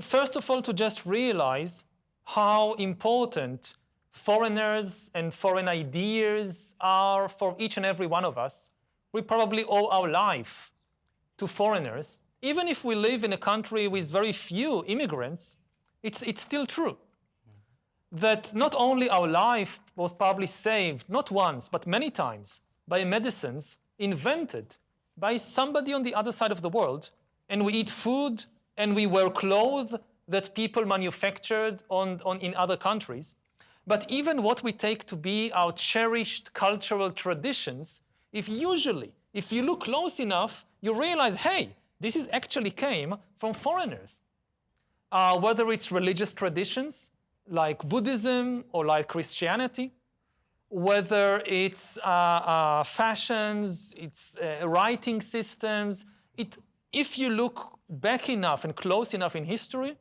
first of all, to just realize how important foreigners and foreign ideas are for each and every one of us. We probably owe our life to foreigners. Even if we live in a country with very few immigrants, it's still true that not only our life was probably saved, not once, but many times, by medicines invented by somebody on the other side of the world, and we eat food and we wear clothes that people manufactured in other countries. But even what we take to be our cherished cultural traditions, if you look close enough, you realize, hey, this is actually came from foreigners. Whether it's religious traditions like Buddhism or like Christianity, whether it's fashions, it's writing systems, if you look back enough and close enough in history,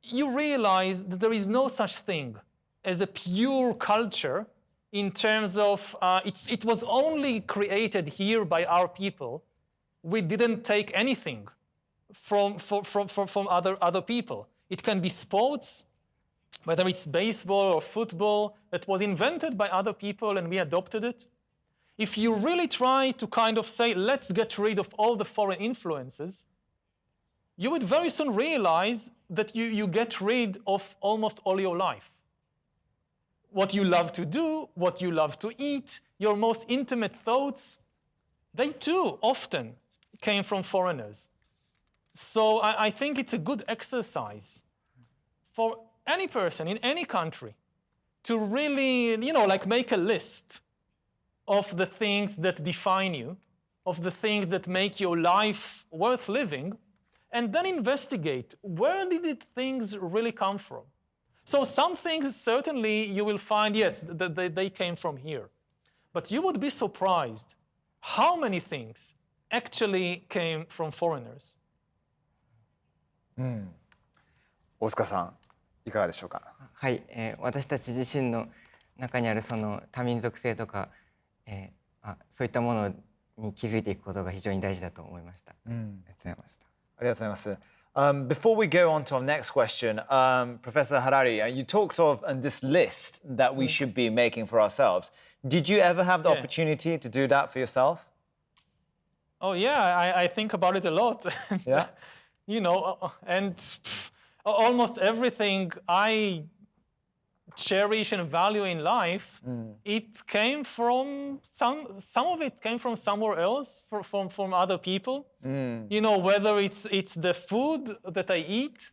you realize that there is no such thing as a pure culture in terms of it was only created here by our people. We didn't take anything from other people. It can be sports, whether it's baseball or football, that was invented by other people and we adopted it. If you really try to kind of say, let's get rid of all the foreign influences, you would very soon realize that you get rid of almost all your life. What you love to do, what you love to eat, your most intimate thoughts, they too often came from foreigners. So I think it's a good exercise for any person in any country to really, like make a list of the things that define you, of the things that make your life worth living, and then investigate where did things really come from. So some things certainly you will find, yes, they came from here. But you would be surprised how many things actually came from foreigners. 大塚さん、いかがでしょうか。はい、私たち自身の中にあるその多民族性とか、そういったものに気づいていくことが非常に大事だと思いました。ありがとうございました。ありがとうございます。Before we go on to our next question, Professor Harari, you talked of this list that we should be making for ourselves. Did you ever have the opportunity to do that for yourself? Oh yeah, I think about it a lot. Yeah. And almost everything I cherish and value in life, it came from some of it came from somewhere else, from other people. Whether it's the food that I eat.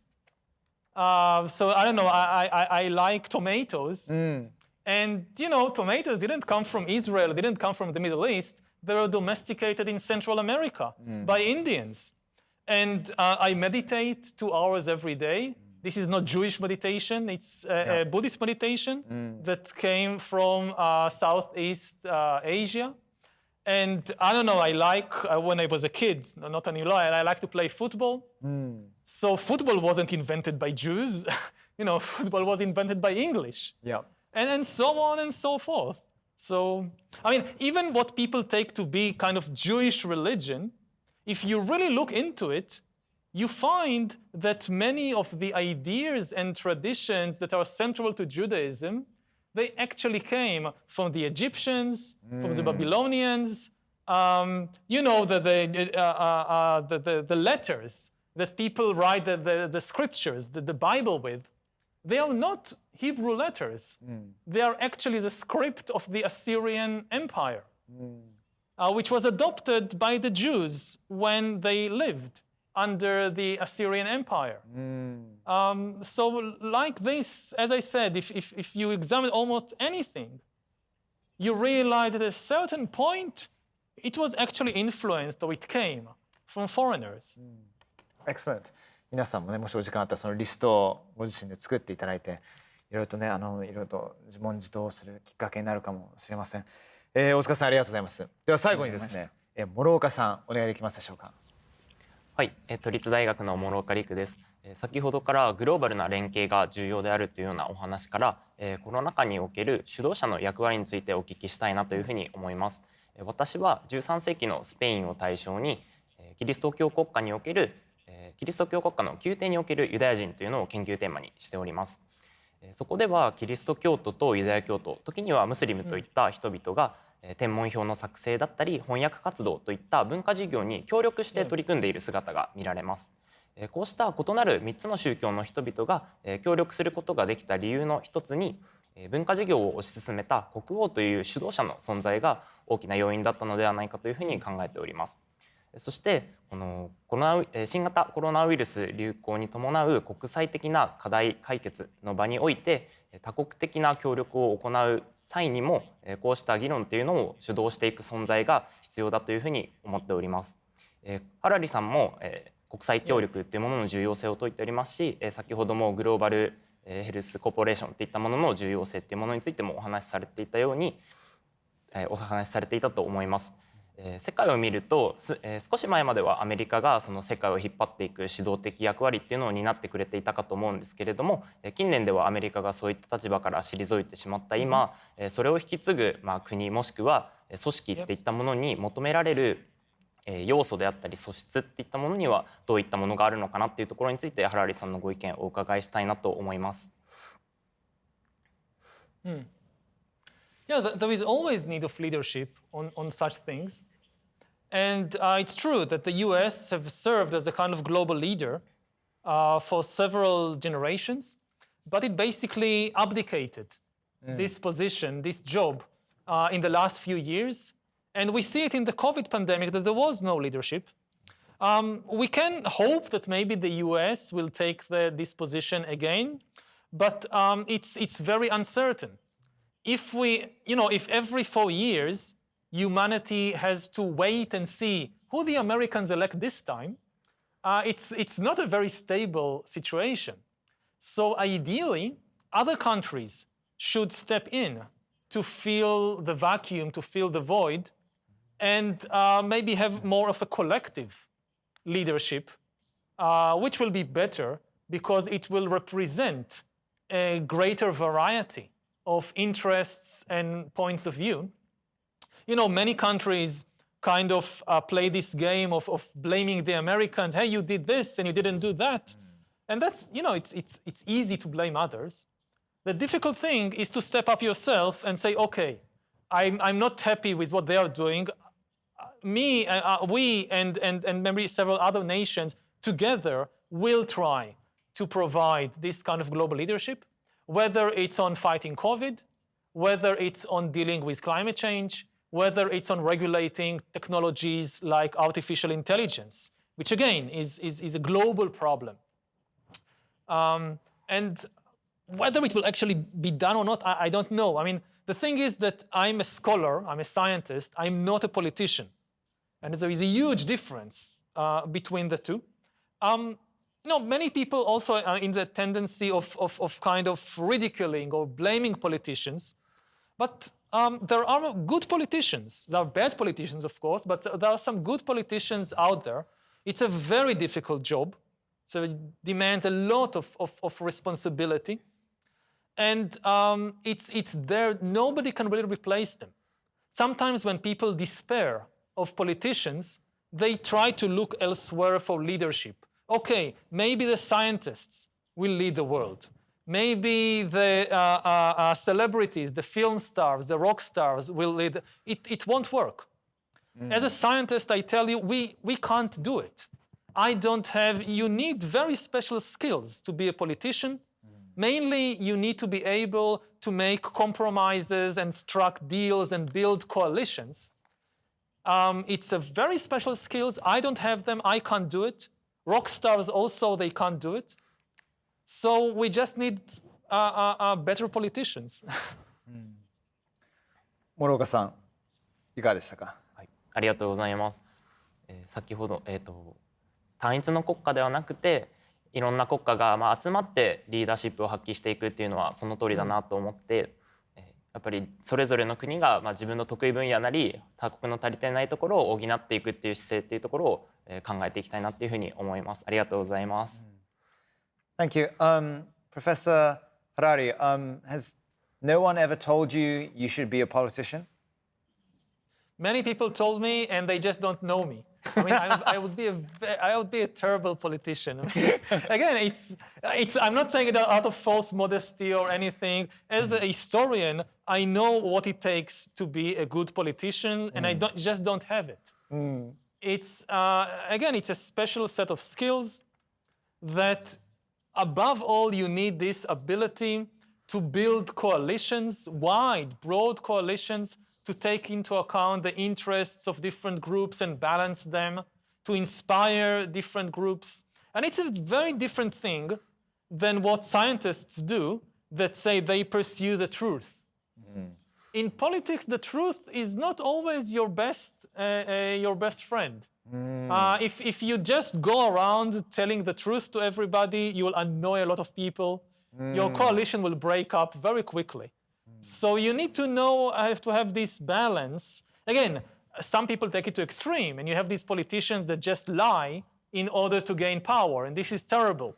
So I don't know. I like tomatoes, and tomatoes didn't come from Israel. Didn't come from the Middle East. They were domesticated in Central America by Indians. And I meditate 2 hours every day. This is not Jewish meditation, it's a Buddhist meditation that came from Southeast Asia. And I don't know, I like, when I was a kid, not an Eli, I like to play football. So football wasn't invented by Jews, football was invented by English. Yeah. And so on and so forth. So, I mean, even what people take to be kind of Jewish religion, if you really look into it, you find that many of the ideas and traditions that are central to Judaism, they actually came from the Egyptians, from the Babylonians. The letters that people write the scriptures, the Bible with, they are not Hebrew letters. They are actually the script of the Assyrian Empire, which was adopted by the Jews when they lived under the Assyrian Empire. So like this, as I said, if you examine almost anything, you realize at a certain point, it was actually influenced, or it came from foreigners. Excellent. 皆さんもね、もしお時間あったらそのリストをご自身で作っていただいて、いろいろとね、いろいろと自問自答するきっかけになるかもしれません。大塚さん、ありがとうございます。では最後にですね、諸岡さん、お願いできますでしょうか。はい、都立大学の諸岡陸です。先ほどからグローバルな連携が重要であるというようなお話から、コロナ禍における指導者の役割についてお聞きしたいなというふうに思います。私は13世紀のスペインを対象に、キリスト教国家におけるキリスト教国家の宮廷におけるユダヤ人というのを研究テーマにしております。そこではキリスト教徒とユダヤ教徒、時にはムスリムといった人々が天文表の作成だったり翻訳活動といった文化事業に協力して取り組んでいる姿が見られます。こうした異なる3つの宗教の人々が協力することができた理由の一つに、文化事業を推し進めた国王という指導者の存在が大きな要因だったのではないかというふうに考えております。そしてこの新型コロナウイルス流行に伴う国際的な課題解決の場において多国的な協力を行う際にもこうした議論というのを主導していく存在が必要だというふうに思っております。ハラリさんも国際協力というものの重要性を説いておりますし、先ほどもグローバルヘルスコーポレーションといったものの重要性というものについてもお話しされていたようにお話しされていたと思います。世界を見ると少し前まではアメリカがその世界を引っ張っていく指導的役割っていうのを担ってくれていたかと思うんですけれども、近年ではアメリカがそういった立場から退いてしまった今、それを引き継ぐ国もしくは組織っていったものに求められる要素であったり素質っていったものにはどういったものがあるのかなっていうところについてハラリさんのご意見をお伺いしたいなと思います。Yeah, there is always need of leadership on such things. And it's true that the US have served as a kind of global leader for several generations, but it basically abdicated this position, this job, in the last few years. And we see it in the COVID pandemic that there was no leadership. We can hope that maybe the US will take this position again, but it's very uncertain. If if every 4 years humanity has to wait and see who the Americans elect this time, it's not a very stable situation. So ideally, other countries should step in to fill the vacuum, to fill the void, and maybe have more of a collective leadership, which will be better because it will represent a greater variety of interests and points of view. Many countries kind of play this game of blaming the Americans. Hey, you did this and you didn't do that. And that's, it's easy to blame others. The difficult thing is to step up yourself and say, okay, I'm not happy with what they are doing. We and maybe several other nations together will try to provide this kind of global leadership, whether it's on fighting COVID, whether it's on dealing with climate change, whether it's on regulating technologies like artificial intelligence, which again is a global problem. And whether it will actually be done or not, I don't know. I mean, the thing is that I'm a scholar, I'm a scientist, I'm not a politician. And there is a huge difference between the two. Many people also are in the tendency of kind of ridiculing or blaming politicians. But there are good politicians. There are bad politicians, of course, but there are some good politicians out there. It's a very difficult job. So it demands a lot of responsibility. And it's there. Nobody can really replace them. Sometimes when people despair of politicians, they try to look elsewhere for leadership. Okay, maybe the scientists will lead the world. Maybe the celebrities, the film stars, the rock stars will lead. It won't work. As a scientist, I tell you, we can't do it. You need very special skills to be a politician. Mainly, you need to be able to make compromises and strike deals and build coalitions. It's a very special skills. I don't have them. I can't do it. Rock stars also, they can't do it. So we just need better politicians. 諸岡さん、いかがでしたか？はい、ありがとうございます。先ほど、単一の国家ではなくて、いろんな国家が集まってリーダーシップを発揮していくっていうのはその通りだなと思って、やっぱりそれぞれの国が自分の得意分野なり他国の足りてないところを補っていくっていう姿勢っていうところを考えていきたいなっていうふうに思います。ありがとうございます。Thank you. Professor Harari, has no one ever told you you should be a politician? Many people told me, and they just don't know me. I mean, I would be a terrible politician. Again, I'm not saying it out of false modesty or anything. As a historian, I know what it takes to be a good politician, and I just don't have it. It's it's a special set of skills that, above all, you need this ability to build coalitions, wide, broad coalitions, to take into account the interests of different groups and balance them, to inspire different groups. And it's a very different thing than what scientists do that say they pursue the truth. In politics, the truth is not always your best friend. If you just go around telling the truth to everybody, you will annoy a lot of people. Your coalition will break up very quickly. So you need to know to have this balance. Again, some people take it to extreme, and you have these politicians that just lie in order to gain power, and this is terrible.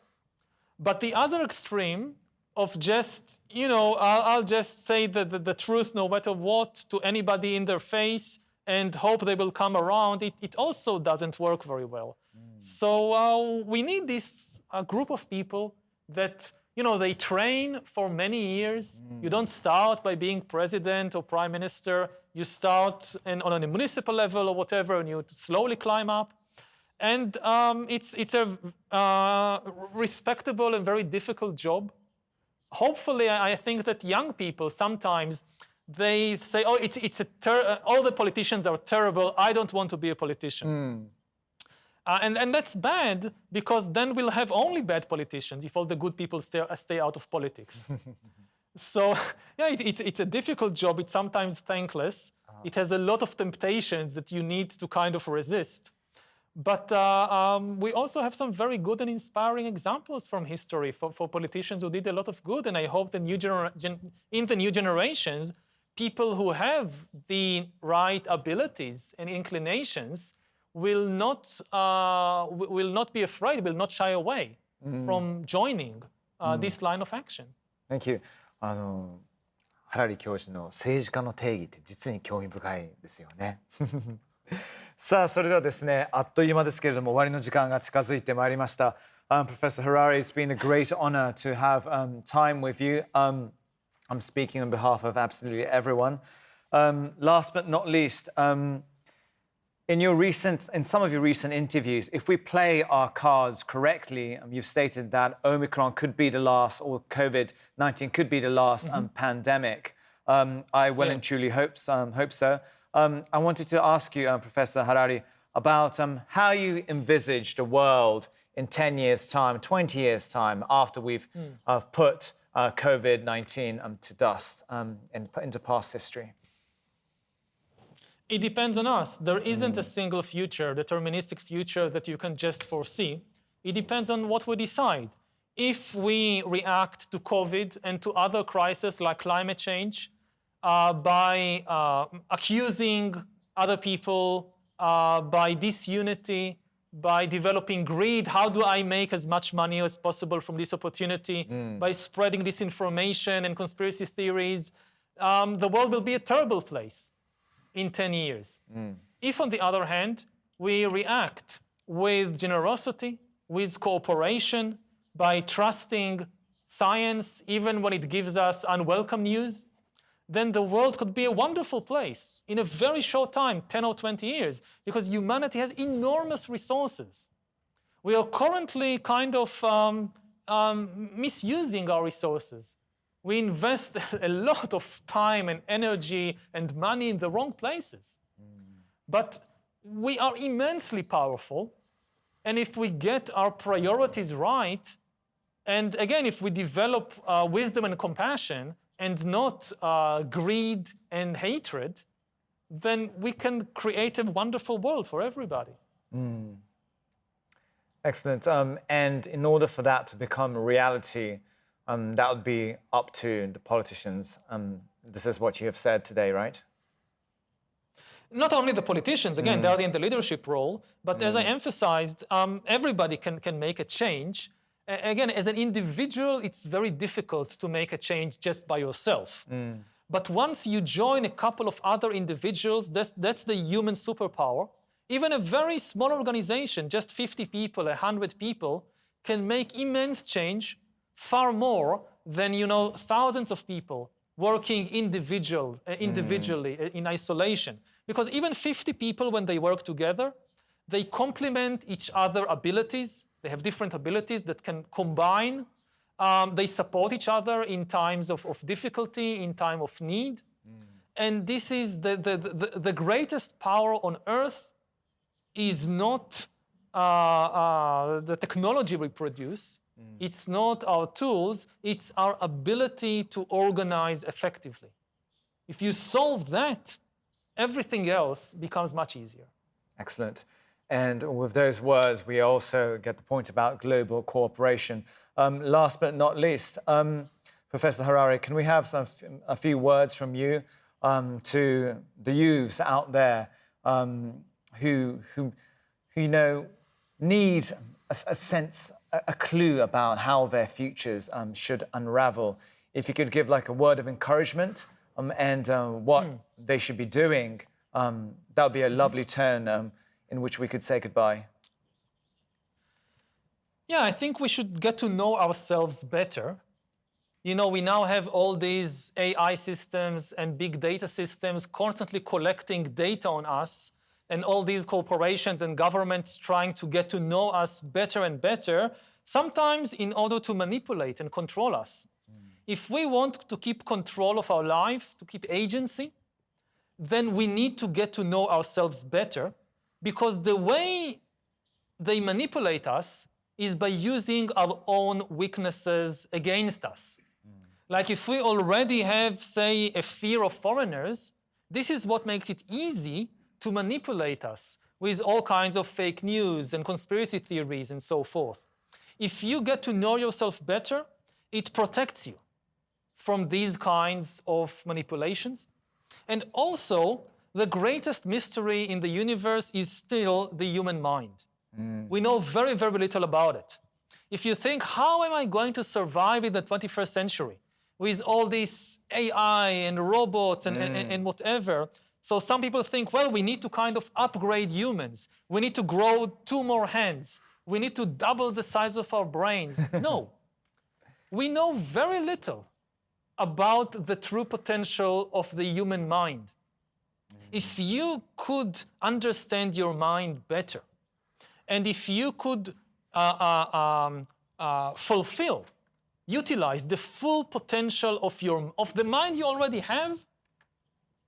But the other extreme of just, I'll just say the truth no matter what to anybody in their face, and hope they will come around, it also doesn't work very well. So we need this group of people that, they train for many years. You don't start by being president or prime minister. You start on a municipal level or whatever, and you slowly climb up. And it's a respectable and very difficult job. Hopefully, I think that young people sometimes, they say, oh, all the politicians are terrible. I don't want to be a politician. And that's bad, because then we'll have only bad politicians if all the good people stay out of politics. So, yeah, it's a difficult job. It's sometimes thankless. It has a lot of temptations that you need to kind of resist. But we also have some very good and inspiring examples from history for politicians who did a lot of good. And I hope in the new generations, people who have the right abilities and inclinations will not be afraid, will not shy away from joining this line of action. Thank you. ハラリ教授の政治家の定義って実に興味深いですよね。さあ、それではですね、あっという間ですけれども終わりの時間が近づいてまいりました。Professor Harari, it's been a great honor to have time with you. I'm speaking on behalf of absolutely everyone. Last but not least, in some of your recent interviews, if we play our cards correctly, you've stated that Omicron could be the last, or COVID-19 could be the last pandemic. I well and truly hope so. I wanted to ask you, Professor Harari, about how you envisage the world in 10 years' time, 20 years' time, after we've put COVID-19 to dust into past history. It depends on us. There isn't a single future, deterministic future that you can just foresee. It depends on what we decide. If we react to COVID and to other crises like climate change by accusing other people, by disunity, by developing greed, how do I make as much money as possible from this opportunity, by spreading disinformation and conspiracy theories, the world will be a terrible place in 10 years. If, on the other hand, we react with generosity, with cooperation, by trusting science, even when it gives us unwelcome news, then the world could be a wonderful place in a very short time, 10 or 20 years, because humanity has enormous resources. We are currently kind of misusing our resources. We invest a lot of time and energy and money in the wrong places. But we are immensely powerful. And if we get our priorities right, and again, if we develop wisdom and compassion and not greed and hatred, then we can create a wonderful world for everybody. Excellent. And in order for that to become a reality, that would be up to the politicians. This is what you have said today, right? Not only the politicians, again, they are in the leadership role, but as I emphasized, everybody can make a change. Again, as an individual, it's very difficult to make a change just by yourself. But once you join a couple of other individuals, that's the human superpower. Even a very small organization, just 50 people, 100 people, can make immense change, far more than, thousands of people working individually in isolation. Because even 50 people, when they work together, they complement each other's abilities. They have different abilities that can combine. They support each other in times of difficulty, in time of need. And this is the greatest power on earth is not the technology we produce. It's not our tools. It's our ability to organize effectively. If you solve that, everything else becomes much easier. Excellent. And with those words, we also get the point about global cooperation. Last but not least, Professor Harari, can we have a few words from you to the youths out there who need a sense, a clue about how their futures should unravel? If you could give like a word of encouragement and what they should be doing that would be a lovely tone in which we could say goodbye. Yeah, I think we should get to know ourselves better. You know, we now have all these AI systems and big data systems constantly collecting data on us, and all these corporations and governments trying to get to know us better and better, sometimes in order to manipulate and control us. If we want to keep control of our life, to keep agency, then we need to get to know ourselves better, because the way they manipulate us is by using our own weaknesses against us. Like if we already have, say, a fear of foreigners, this is what makes it easy to manipulate us with all kinds of fake news and conspiracy theories and so forth. If you get to know yourself better, it protects you from these kinds of manipulations. And also, the greatest mystery in the universe is still the human mind. We know very, very little about it. If you think, how am I going to survive in the 21st century with all this AI and robots and whatever? So some people think, well, we need to kind of upgrade humans. We need to grow 2 more hands. We need to double the size of our brains. No, we know very little about the true potential of the human mind. If you could understand your mind better, and if you could utilize the full potential of the mind you already have,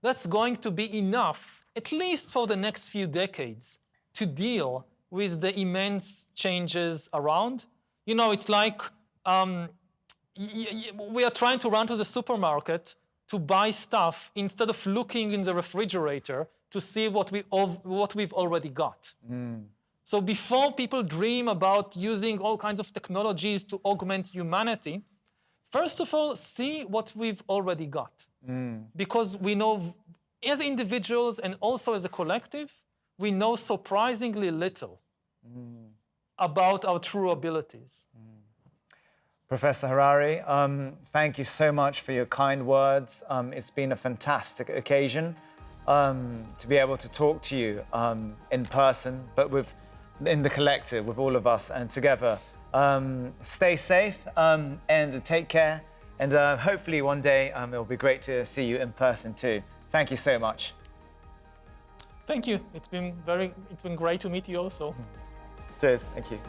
that's going to be enough, at least for the next few decades, to deal with the immense changes around. You know, it's like we are trying to run to the supermarket to buy stuff instead of looking in the refrigerator to see what we've already got. So before people dream about using all kinds of technologies to augment humanity, first of all, see what we've already got. Because we know, as individuals and also as a collective, we know surprisingly little about our true abilities. Professor Harari, thank you so much for your kind words. It's been a fantastic occasion to be able to talk to you in person, but in the collective, with all of us and together. Stay safe and take care. And hopefully one day it will be great to see you in person too. Thank you so much. Thank you. It's been great to meet you also. Cheers. Thank you.